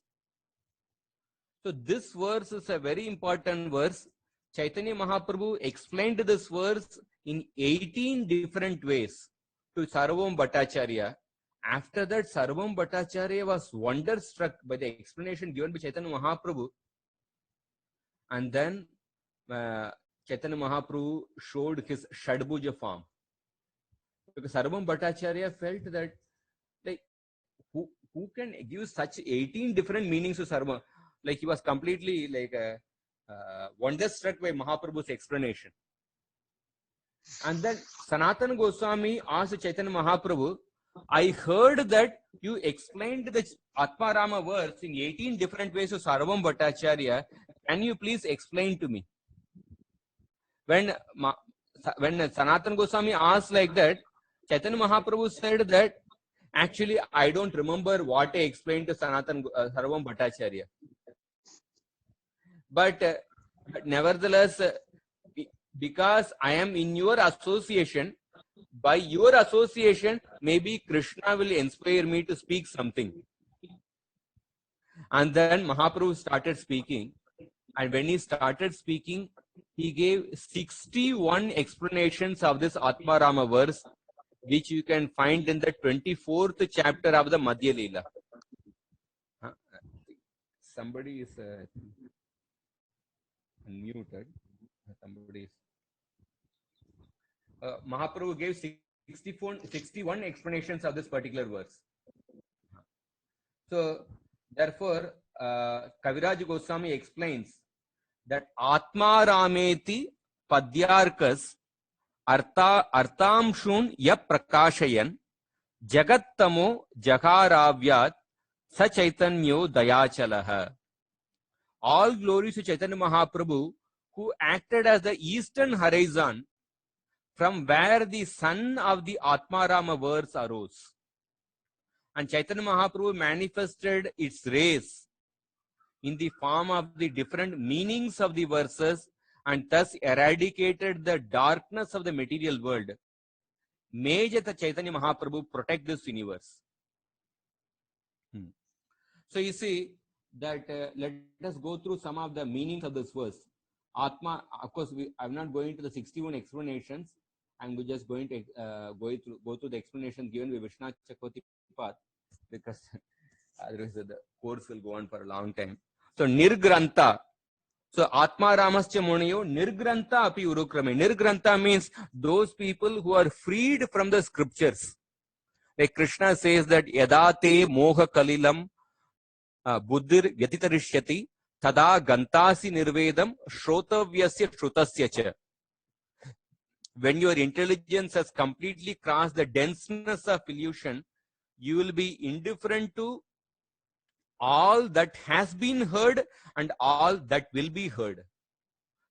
So this verse is a very important verse. Chaitanya Mahaprabhu explained this verse in 18 different ways to Sarvam Bhattacharya. After that, Sarvam Bhattacharya was wonderstruck by the explanation given by Chaitanya Mahaprabhu. And then Chaitanya Mahaprabhu showed his Shadbhuja form. Because Sarvam Bhattacharya felt that, like, who can give such 18 different meanings to Sarvam? Like, he was completely like wonderstruck by Mahaprabhu's explanation. And then Sanatana Goswami asked Chaitanya Mahaprabhu, I heard that you explained the Atmarama verse in 18 different ways to Sarvam Bhattacharya. Can you please explain to me? When Sanatana Goswami asked like that, Chaitanya Mahaprabhu said that, actually, I don't remember what I explained to Sarvam Bhattacharya. But nevertheless, because I am in your association, by your association, maybe Krishna will inspire me to speak something. And then Mahaprabhu started speaking. And when he started speaking, he gave 61 explanations of this Atmarama verse, which you can find in the 24th chapter of the Madhya Leela. Somebody is unmuted. Somebody is. Mahaprabhu gave 61 explanations of this particular verse. So, therefore, Kaviraj Goswami explains that Atma Rameti Padyarkas Artamshun ya Prakashayan Jagattamo Jagaravyat Sa Chaitanyo Dayachalaha. All glories to Chaitanya Mahaprabhu, who acted as the eastern horizon from where the sun of the Atmarama verse arose. And Chaitanya Mahaprabhu manifested its rays in the form of the different meanings of the verses and thus eradicated the darkness of the material world. May Chaitanya Mahaprabhu protect this universe. So you see that let us go through some of the meanings of this verse. Atma, of course, I'm not going to the 61 explanations. I'm just going to go through the explanation given by Vishwanath Chakravarti Path, because otherwise the course will go on for a long time. So Nirgranta. So Atma Ramascha Muniyo Nirgranta api urukrame. Nirgranta means those people who are freed from the scriptures. Like Krishna says that Yadate Moha Kalilam Buddhir Yatitarishyati Tada Gantasi Nirvedam Shrotavyasya Shrutasya Cha. When your intelligence has completely crossed the denseness of illusion, you will be indifferent to all that has been heard and all that will be heard.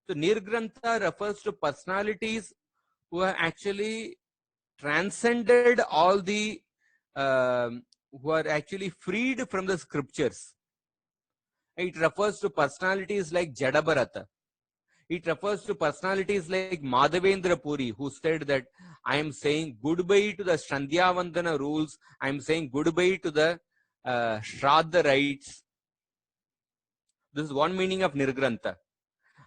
So Nirgrantha refers to personalities who have actually transcended all the, who are actually freed from the scriptures. It refers to personalities like Jadabharata. It refers to personalities like Madhavendra Puri, who said that I am saying goodbye to the Sandhyavandana rules. I am saying goodbye to the Shraddha rites. This is one meaning of Nirgrantha.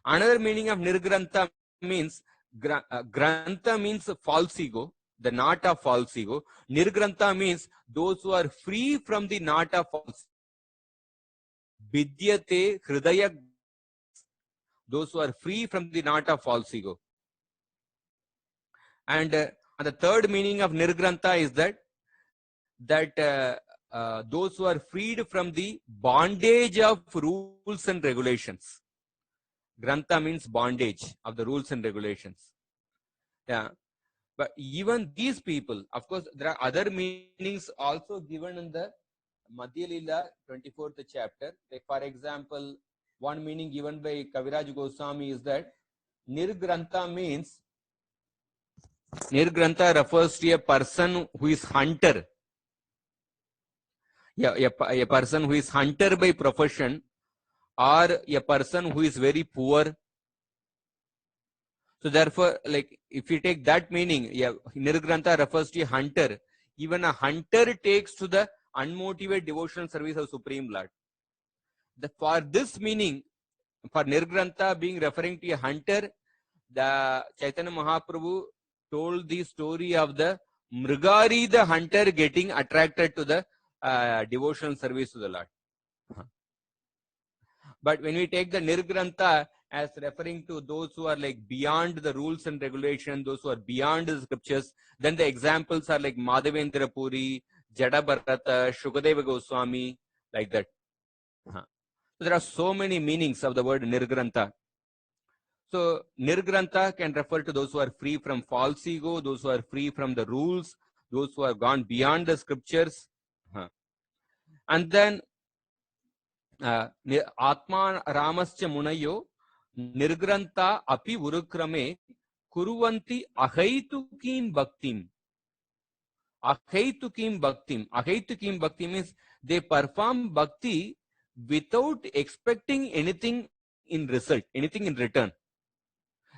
Another meaning of Nirgrantha means, Grantha means false ego, the knot of false ego. Nirgrantha means those who are free from the knot of false ego. Vidyate Hridaya, those who are free from the knot of false ego. And the third meaning of Nirgrantha is that those who are freed from the bondage of rules and regulations. Grantha means bondage of the rules and regulations. Yeah. But even these people, of course, there are other meanings also given in the Madhya Leela 24th chapter. Like, for example, one meaning given by Kaviraj Goswami is that Nirgrantha means, Nirgrantha refers to a person who is hunter. Yeah, a person who is hunter by profession, or a person who is very poor. So therefore, like if you take that meaning, yeah, Nirgrantha refers to a hunter. Even a hunter takes to the unmotivated devotional service of Supreme Lord. For this meaning, for Nirgrantha being referring to a hunter, the Chaitanya Mahaprabhu told the story of the Mrigari, the hunter, getting attracted to the devotional service to the Lord. But when we take the Nirgrantha as referring to those who are like beyond the rules and regulations, those who are beyond the scriptures, then the examples are like Madhavendra Puri, Jada Bharata, Shukadeva Goswami, like that. So there are so many meanings of the word Nirgrantha. So Nirgrantha can refer to those who are free from false ego, those who are free from the rules, those who have gone beyond the scriptures. And then Atma Ramascha Munayo Nirgrantha api urukrame kuruvanti ahaitukim bhaktim. Ahaitukim bhaktim. Ahaitukim bhakti means they perform bhakti without expecting anything in result, anything in return.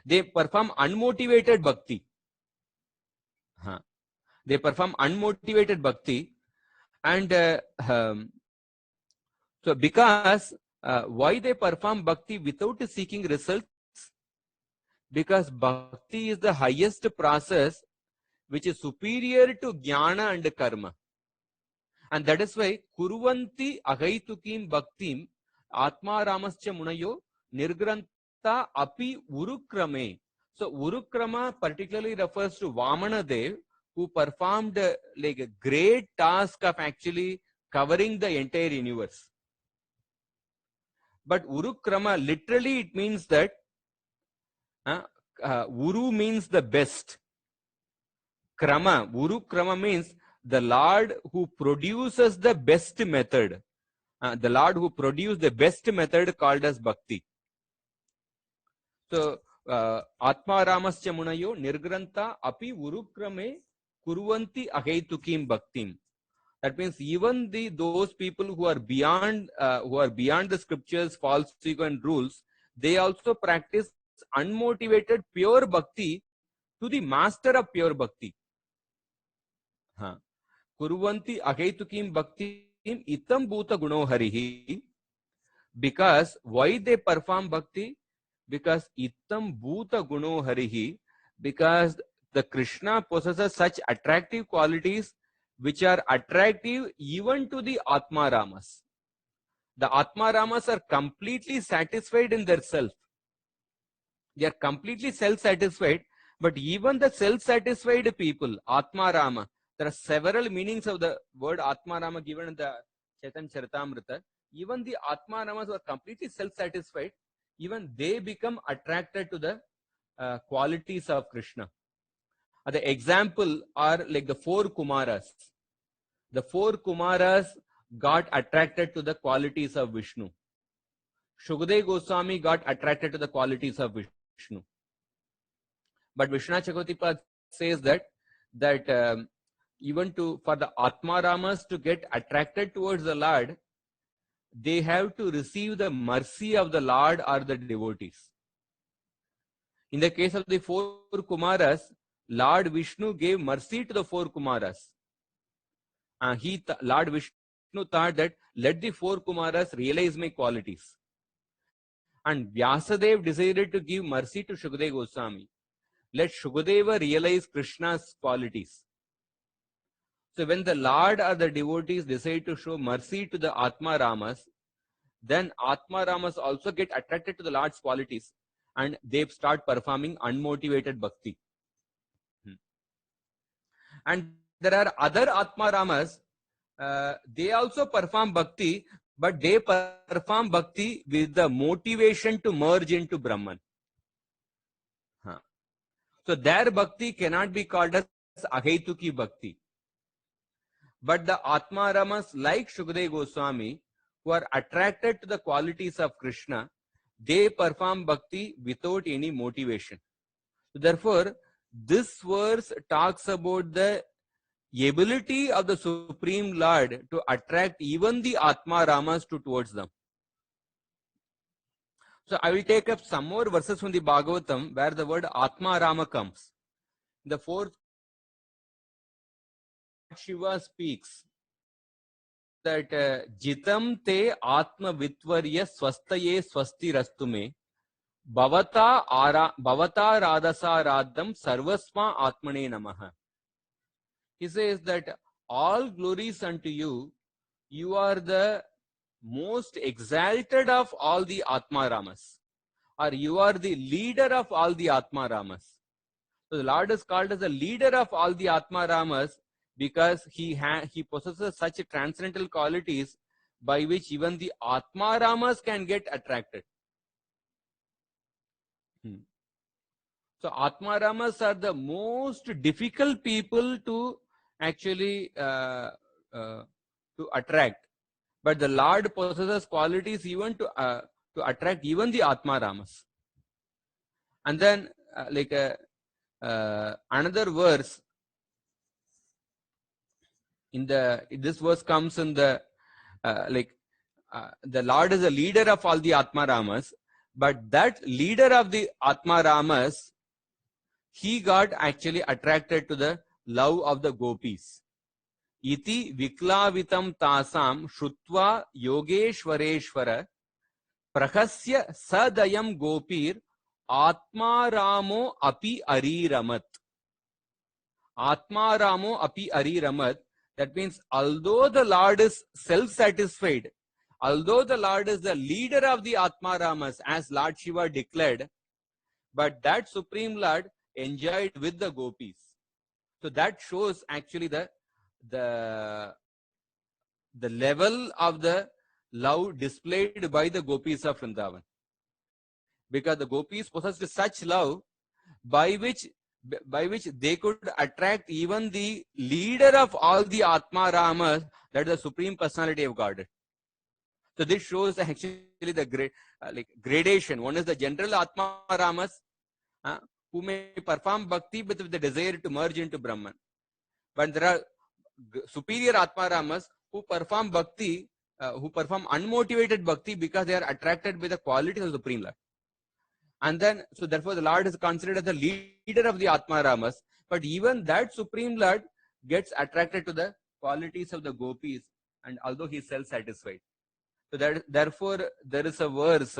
They perform unmotivated bhakti. They perform unmotivated bhakti, and so because why they perform bhakti without seeking results? Because bhakti is the highest process which is superior to jnana and karma. And that is why kuruvanti agaitukim bhaktim atma ramascha munayo nirgrantha api urukrame. So urukrama particularly refers to Vamana Dev, who performed like a great task of actually covering the entire universe. But urukrama, literally it means that Uru means the best. Krama, Uru Krama means the Lord who produces the best method. The Lord who produced the best method called as Bhakti. So, Atma Ramascha Munayo Nirgrantha api Urukrame Kuruvanti Aheitukim Bhaktim. That means even those people who are beyond the scriptures, false ego and rules, they also practice unmotivated pure bhakti to the master of pure bhakti. Kuruvanti aheitukim bhaktim itam bhuta guno harihi. Because why they perform bhakti? Because itam bhuta guno harihi. Because the Krishna possesses such attractive qualities which are attractive even to the Atma Ramas. The Atma Ramas are completely satisfied in their self. They are completely self-satisfied, but even the self-satisfied people, Atma Rama, there are several meanings of the word Atma Rama given in the Chaitanya Charitamrita. Even the Atma Ramas who are completely self-satisfied, even they become attracted to the qualities of Krishna. The example are like the four Kumaras. The four Kumaras got attracted to the qualities of Vishnu. Shukadeva Goswami got attracted to the qualities of Vishnu. But Vishwanath Chakravarti says that even for the Atma Ramas to get attracted towards the Lord, they have to receive the mercy of the Lord or the devotees. In the case of the four Kumaras, Lord Vishnu gave mercy to the four Kumaras. Lord Vishnu thought that let the four Kumaras realize my qualities. And Vyasadeva decided to give mercy to Shukadeva Goswami. Let Shukadeva realize Krishna's qualities. So when the Lord or the devotees decide to show mercy to the Atma Ramas, then Atma Ramas also get attracted to the Lord's qualities and they start performing unmotivated bhakti. And there are other Atma Ramas, they also perform bhakti, but they perform bhakti with the motivation to merge into Brahman. So their bhakti cannot be called as Aheituki bhakti. But the Atma Ramas like Shukadeva Goswami, who are attracted to the qualities of Krishna, they perform bhakti without any motivation. So therefore, this verse talks about the ability of the Supreme Lord to attract even the Atma Ramas towards them. So I will take up some more verses from the Bhagavatam where the word Atma Rama comes. In the fourth, Shiva speaks that Jitam te Atma Vitvarya Swastaye Swasti Rastume Bhavata Radasa Radham Sarvasma Atmane Namaha. He says that all glories unto you, you are the most exalted of all the Atma Ramas, or you are the leader of all the Atma Ramas. So the Lord is called as the leader of all the Atma Ramas because he possesses such transcendental qualities by which even the Atma Ramas can get attracted. So Atma Ramas are the most difficult people to actually to attract. But the Lord possesses qualities even to attract even the Atma Ramas. And then another verse in this verse comes in the the Lord is the leader of all the Atma Ramas, but that leader of the Atma Ramas, he got actually attracted to the love of the gopis. Iti viklavitam tasam shrutva yogeshwareshwara prahasya sadayam gopir Atma Ramo api ariramat. Atma Ramo api ariramat. That means although the Lord is self-satisfied, although the Lord is the leader of the Atma Ramas, as Lord Shiva declared, but that Supreme Lord enjoyed with the gopis. So that shows actually the level of the love displayed by the gopis of Vrindavan. Because the gopis possessed such love by which they could attract even the leader of all the Atma Ramas, that is the Supreme Personality of Godhead. So this shows actually the gradation. One is the general Atma Ramas who may perform bhakti with the desire to merge into Brahman. But there are superior Atma Ramas who perform bhakti, who perform unmotivated bhakti because they are attracted by the qualities of the Supreme Lord. And then, so therefore the Lord is considered as the leader of the Atma Ramas. But even that Supreme Lord gets attracted to the qualities of the gopis, and although he is self-satisfied. So therefore there is a verse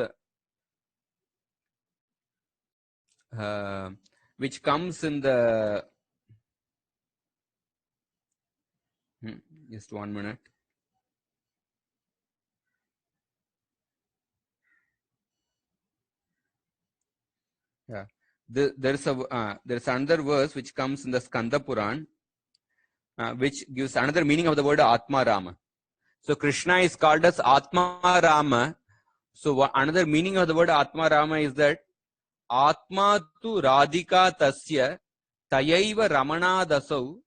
which comes in the just 1 minute. Yeah, there's another verse which comes in the Skanda Puran, which gives another meaning of the word Atma Rama. So Krishna is called as Atma Rama. So another meaning of the word Atma Rama is that Atma tu Radhika tasya tayaiva Ramana dasau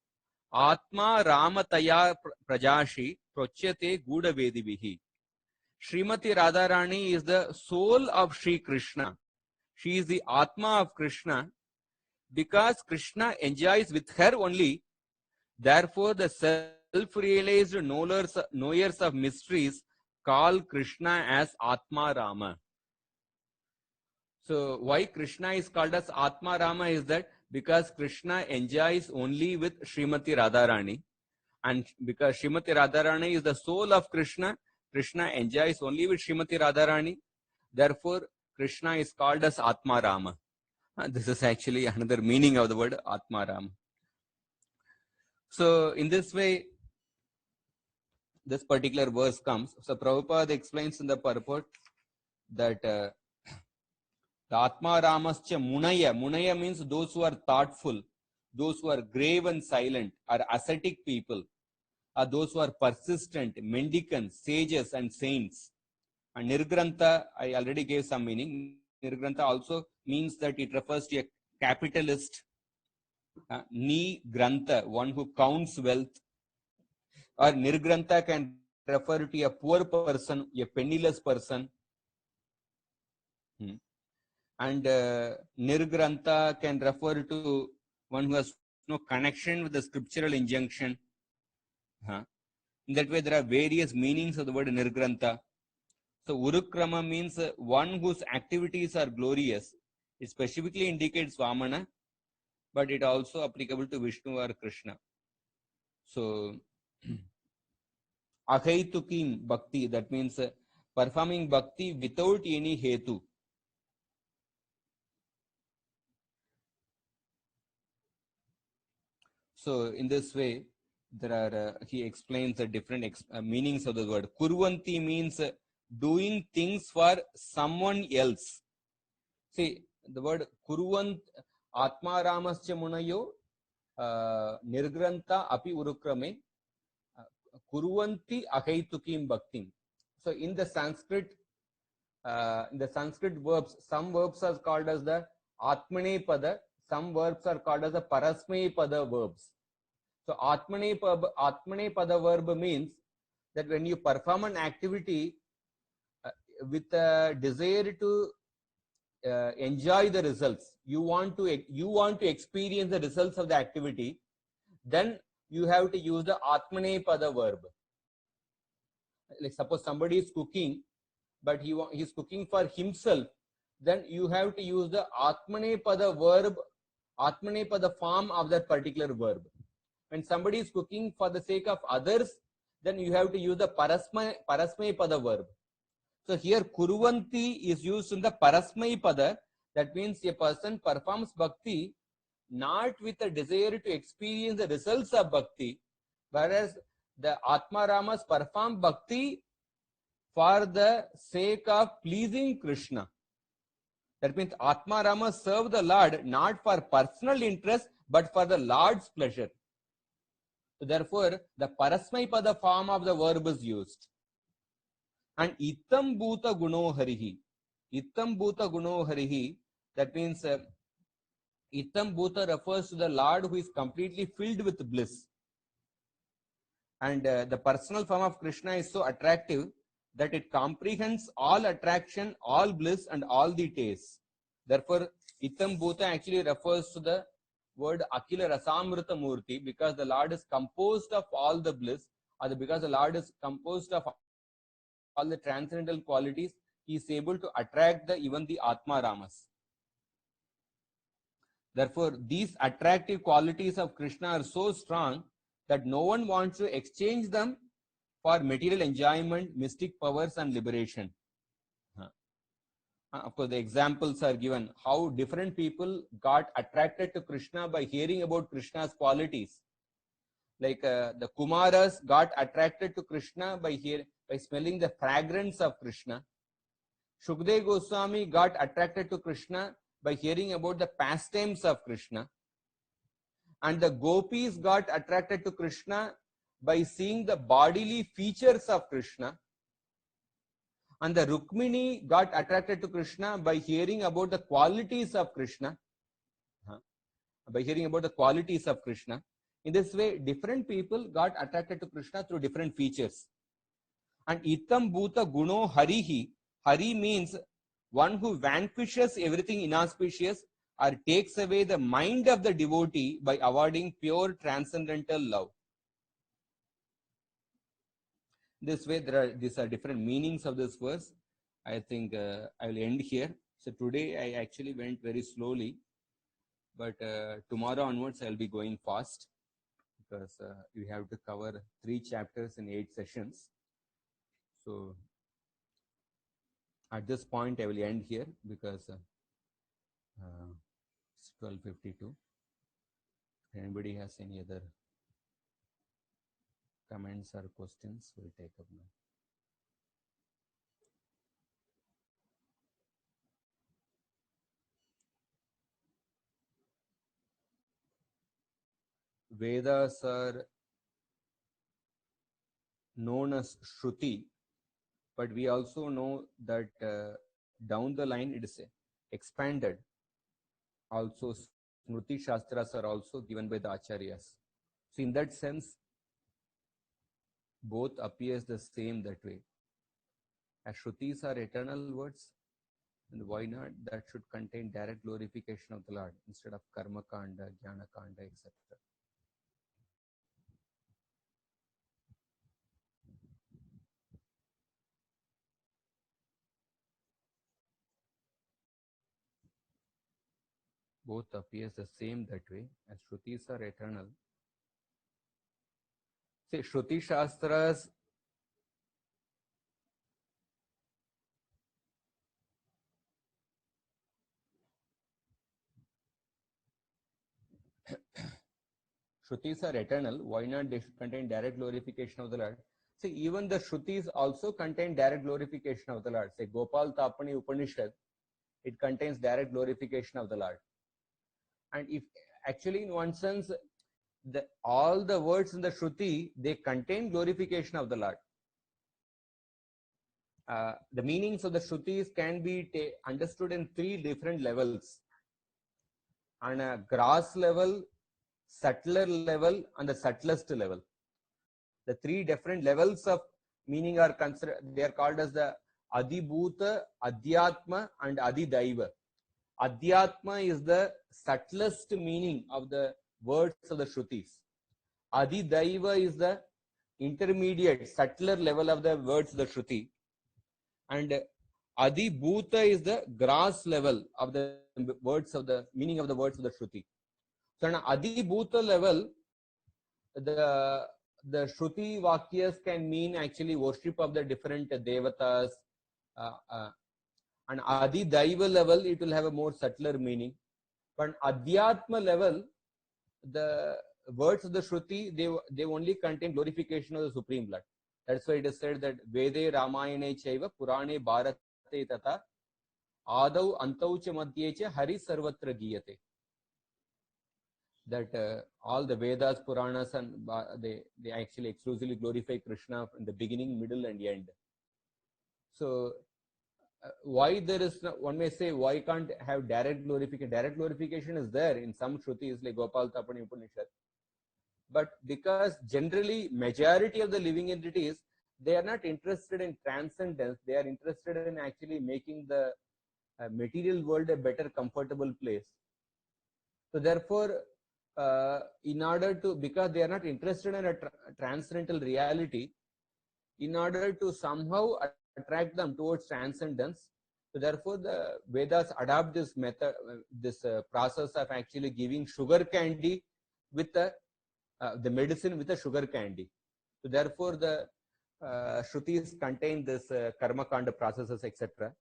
Atma Rama taya prajashi prochyate guda vedivihi. Srimati Radharani is the soul of Sri Krishna. She is the Atma of Krishna. Because Krishna enjoys with her only, therefore the self-realized knowers of mysteries call Krishna as Atma Rama. So why Krishna is called as Atma Rama is that because Krishna enjoys only with Srimati Radharani, and because Srimati Radharani is the soul of Krishna, Krishna enjoys only with Srimati Radharani. Therefore, Krishna is called as Atma Rama. This is actually another meaning of the word Atma Rama. So in this way, this particular verse comes. So Prabhupada explains in the purport that the Atma Ramascha Munaya. Munaya means those who are thoughtful, those who are grave and silent, are ascetic people, are those who are persistent, mendicants, sages and saints. And Nirgrantha, I already gave some meaning. Nirgrantha also means that it refers to a capitalist. Ni Grantha, one who counts wealth. Or Nirgrantha can refer to a poor person, a penniless person. And Nirgrantha can refer to one who has no connection with the scriptural injunction. In that way, there are various meanings of the word Nirgrantha. So Urukrama means one whose activities are glorious. It specifically indicates Vamana, but it also applicable to Vishnu or Krishna. So Ahaitukim Bhakti, that means performing Bhakti without any hetu. So in this way, there are he explains the different meanings of the word. Kurvanti means doing things for someone else. See, the word Kurvant Atma Ramascha Munayo Nirgranta Api Urukrame Kurvanti Ahaitukim Bhaktim. So in the Sanskrit verbs, some verbs are called as the Atmane Pada, some verbs are called as the Parasmay Pada verbs. So Atmane Pada verb means that when you perform an activity with a desire to enjoy the results, you want to experience the results of the activity, then you have to use the Atmane Pada verb. Like suppose somebody is cooking, but he is cooking for himself, then you have to use the Atmane Pada verb, Atmane Pada form of that particular verb. When somebody is cooking for the sake of others, then you have to use the Parasmay Pada verb. So here Kurvanti is used in the Parasmay Pada. That means a person performs Bhakti not with a desire to experience the results of Bhakti, whereas the Atma Ramas perform Bhakti for the sake of pleasing Krishna. That means Atma Ramas serve the Lord not for personal interest, but for the Lord's pleasure. So therefore, the Parasmay Pada form of the verb is used. And Itam Bhuta Guno Harihi. Itam Bhuta Guno Harihi, that means Itam Bhuta refers to the Lord who is completely filled with bliss. And the personal form of Krishna is so attractive that it comprehends all attraction, all bliss, and all the tastes. Therefore, Itam Bhuta actually refers to the word Akila Rasamrita Murti, because the Lord is composed of all the bliss, or because the Lord is composed of all the transcendental qualities, he is able to attract even the Atma Ramas. Therefore, these attractive qualities of Krishna are so strong that no one wants to exchange them for material enjoyment, mystic powers, and liberation. Of course, the examples are given how different people got attracted to Krishna by hearing about Krishna's qualities. Like the Kumaras got attracted to Krishna by smelling the fragrance of Krishna. Shukdev Goswami got attracted to Krishna by hearing about the pastimes of Krishna. And the Gopis got attracted to Krishna by seeing the bodily features of Krishna. And the Rukmini got attracted to Krishna by hearing about the qualities of Krishna. In this way, different people got attracted to Krishna through different features. And Itam Bhuta Guno Harihi. Hari means one who vanquishes everything inauspicious or takes away the mind of the devotee by awarding pure transcendental love. This way, these are different meanings of this verse. I think I will end here. So today I actually went very slowly, but tomorrow onwards I will be going fast, because we have to cover 3 chapters in 8 sessions. So at this point I will end here, because it's 12:52. If anybody has any other comments or questions, we'll take up now. Vedas are known as Shruti, but we also know that down the line it is expanded. Also, Smriti Shastras are also given by the Acharyas. So in that sense, both appears the same that way. As Shrutis are eternal words, and why not? That should contain direct glorification of the Lord instead of Karma Kanda, Jnana Kanda, etc. both appears the same that way, as Shrutis are eternal. See, Shruti Shastras, Shrutis are eternal. Why not they contain direct glorification of the Lord? See, even the Shrutis also contain direct glorification of the Lord. Say, Gopal Tapani Upanishad, it contains direct glorification of the Lord. And if actually, in one sense, all the words in the Shruti, they contain glorification of the Lord. The meanings of the Shrutis can be understood in three different levels. On a gross level, subtler level, and the subtlest level. The three different levels of meaning are considered, they are called as the Adibhuta, Adhyatma, and Adidaiva. Adhyatma is the subtlest meaning of the words of the Shrutis. Adidaiva is the intermediate, subtler level of the words of the Shruti. And Adibhuta is the gross level of the words of the meaning of the words of the Shruti. So on Adibhuta level, the Shruti Vakyas can mean actually worship of the different devatas. And Adi Daiva level, it will have a more subtler meaning. But Adhyatma level, the words of the Shruti, they only contain glorification of the Supreme Lord. That's why it is said that Vede Ramayane Chaiva Purane Bharate Tata Adau Antau Cha Madhye Cha Hari Sarvatra Giyate. That all the Vedas, Puranas, and they actually exclusively glorify Krishna in the beginning, middle, and end. So why there is, one may say, why can't have direct glorification? Direct glorification is there in some Shrutis like Gopal Tapani Upanishad. But because generally majority of the living entities, they are not interested in transcendence, they are interested in actually making the material world a better, comfortable place. So therefore, in order to, because they are not interested in a transcendental reality, in order to somehow attract them towards transcendence, so therefore the Vedas adopt this method, this process of actually giving sugar candy with the medicine with a sugar candy. So therefore the Shrutis contain this karma kanda processes, etc.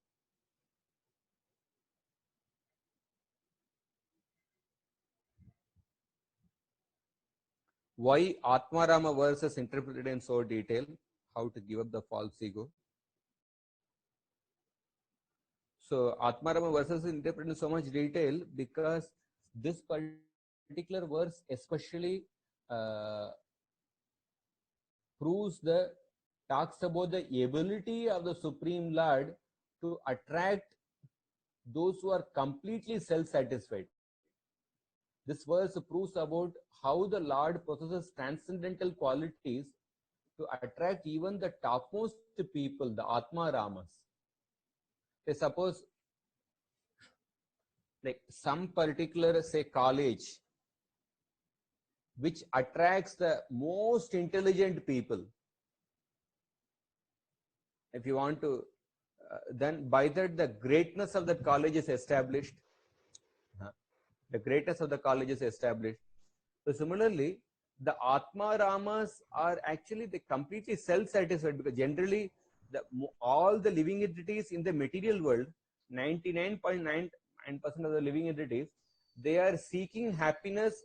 Why Atmarama verse is interpreted in so detail? How to give up the false ego? So Atmarama verse is interpreted in so much detail because this particular verse especially talks about the ability of the Supreme Lord to attract those who are completely self-satisfied. This verse proves about how the Lord possesses transcendental qualities to attract even the topmost people, the Atma Ramas. Say suppose like some particular, say, college which attracts the most intelligent people. If you want to, then by that the greatness of that college is established. The greatness of the college is established. So similarly, the Atma Ramas are actually the completely self-satisfied, because generally all the living entities in the material world, 99.99% of the living entities, they are seeking happiness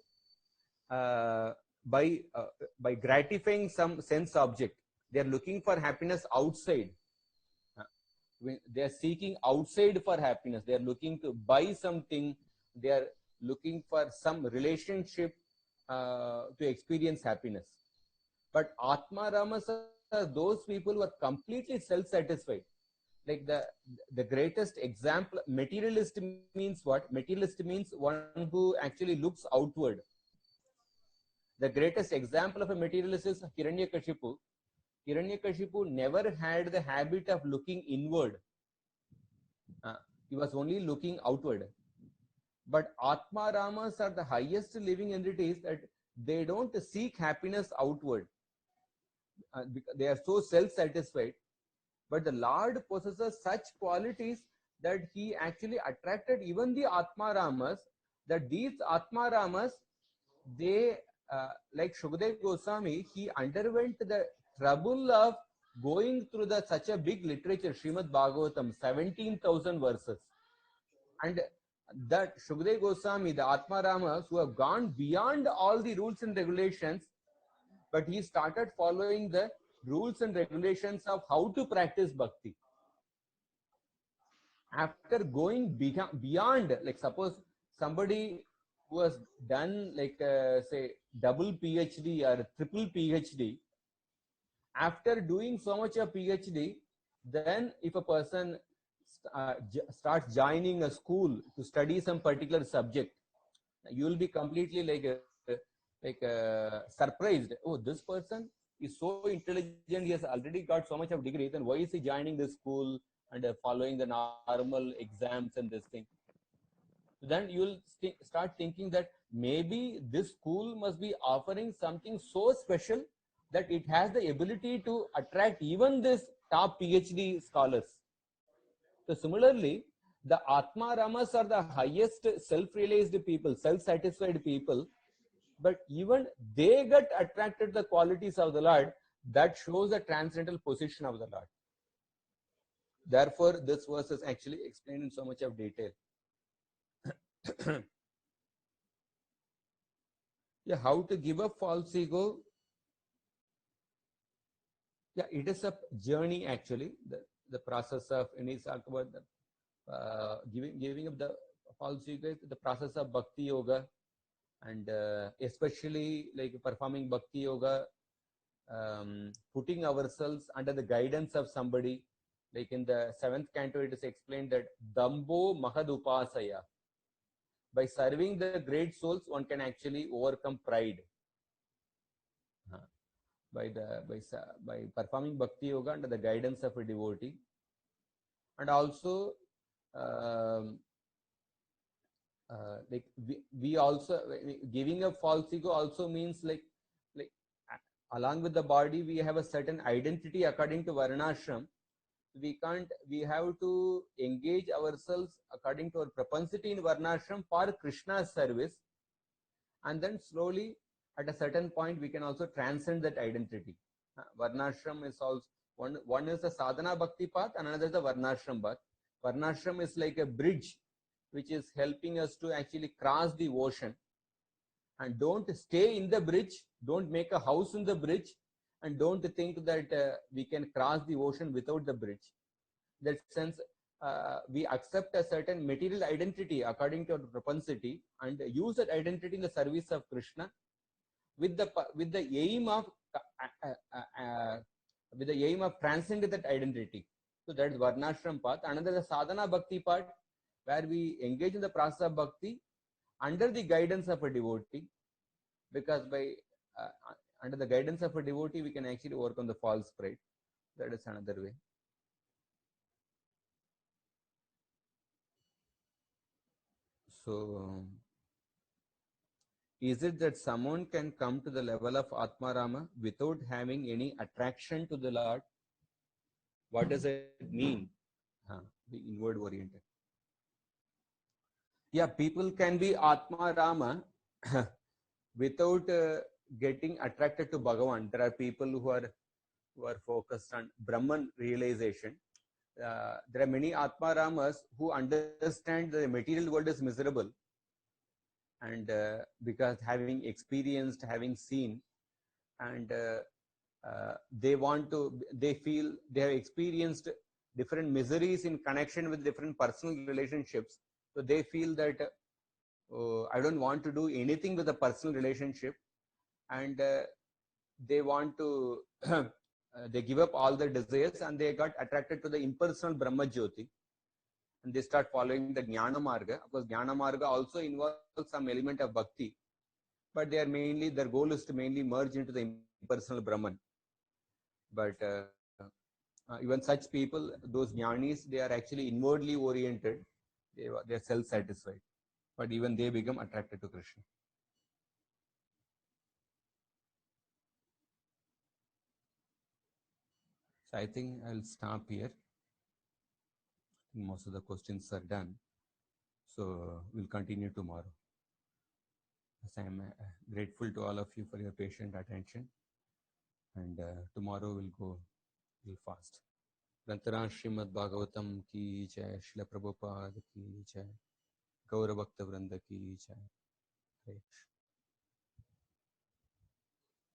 by gratifying some sense object. They are looking for happiness outside. They are seeking outside for happiness. They are looking to buy something. They are looking for some relationship to experience happiness. But Atma Ramas are those people who are completely self-satisfied. Like the greatest example, materialist means what? Materialist means one who actually looks outward. The greatest example of a materialist is Hiranyakashipu. Hiranyakashipu never had the habit of looking inward. He was only looking outward. But Atma Ramas are the highest living entities that they don't seek happiness outward. They are so self-satisfied. But the Lord possesses such qualities that he actually attracted even the Atma Ramas that these Atma Ramas, they like Shukdev Goswami, he underwent the trouble of going through the such a big literature, Srimad Bhagavatam, 17,000 verses. And that Shukdev Goswami, the Atma Ramas, who have gone beyond all the rules and regulations, but he started following the rules and regulations of how to practice bhakti. After going beyond, like suppose somebody who has done like say double PhD or triple PhD, after doing so much of PhD, then if a person starts joining a school to study some particular subject, you will be completely surprised. Oh, this person is so intelligent, he has already got so much of degree, then why is he joining this school and following the normal exams and this thing? Then you will start thinking that maybe this school must be offering something so special that it has the ability to attract even this top PhD scholars. So similarly, the Atma Ramas are the highest self-realized people, self-satisfied people, but even they get attracted to the qualities of the Lord. That shows the transcendental position of the Lord. Therefore, this verse is actually explained in so much of detail. Yeah, how to give up false ego? Yeah, it is a journey actually. The process of, and he's talked about the giving up the false ego, the process of bhakti yoga, and especially like performing bhakti yoga, putting ourselves under the guidance of somebody. Like in the 7th canto, it is explained that Dambo Mahadupasaya. By serving the great souls, one can actually overcome pride. By performing bhakti yoga under the guidance of a devotee, and also like we also giving up false ego also means like along with the body we have a certain identity according to varnashram. We have to engage ourselves according to our propensity in varnashram for Krishna's service, and then slowly at a certain point we can also transcend that identity. Varnashram is also one is the sadhana bhakti path, and another is the varnashram path. Varnashram is like a bridge which is helping us to actually cross the ocean. And don't stay in the bridge, don't make a house in the bridge, and don't think that we can cross the ocean without the bridge. That sense, we accept a certain material identity according to our propensity and use that identity in the service of Krishna with the aim of transcending that identity. So that is varnashram path. Another is sadhana bhakti part, where we engage in the process of bhakti under the guidance of a devotee, because by under the guidance of a devotee we can actually overcome the false pride. That is another way. So is it that someone can come to the level of Atma Rama without having any attraction to the Lord? What does it mean? Be inward oriented. Yeah, people can be Atma Rama without getting attracted to Bhagavan. There are people who are focused on Brahman realization. There are many Atma Ramas who understand the material world is miserable, and because having experienced, having seen, and they feel they have experienced different miseries in connection with different personal relationships. So they feel that I don't want to do anything with a personal relationship, and they want to they give up all their desires, and they got attracted to the impersonal Brahma Jyoti, and they start following the Jnana Marga. Of course, Jnana Marga also involves some element of bhakti, but they are mainly, their goal is to mainly merge into the impersonal Brahman. But even such people, those jnanis, they are actually inwardly oriented. They are self-satisfied, but even they become attracted to Krishna. So I think I'll stop here. Most of the questions are done. So we'll continue tomorrow. Yes, I am grateful to all of you for your patient attention. And tomorrow we'll go a little fast. ग्रंथराज Shrimad Bhagavatam की जय, श्रील प्रभुपाद की जय, गौर भक्त वृंद की जय। हरे कृष्ण।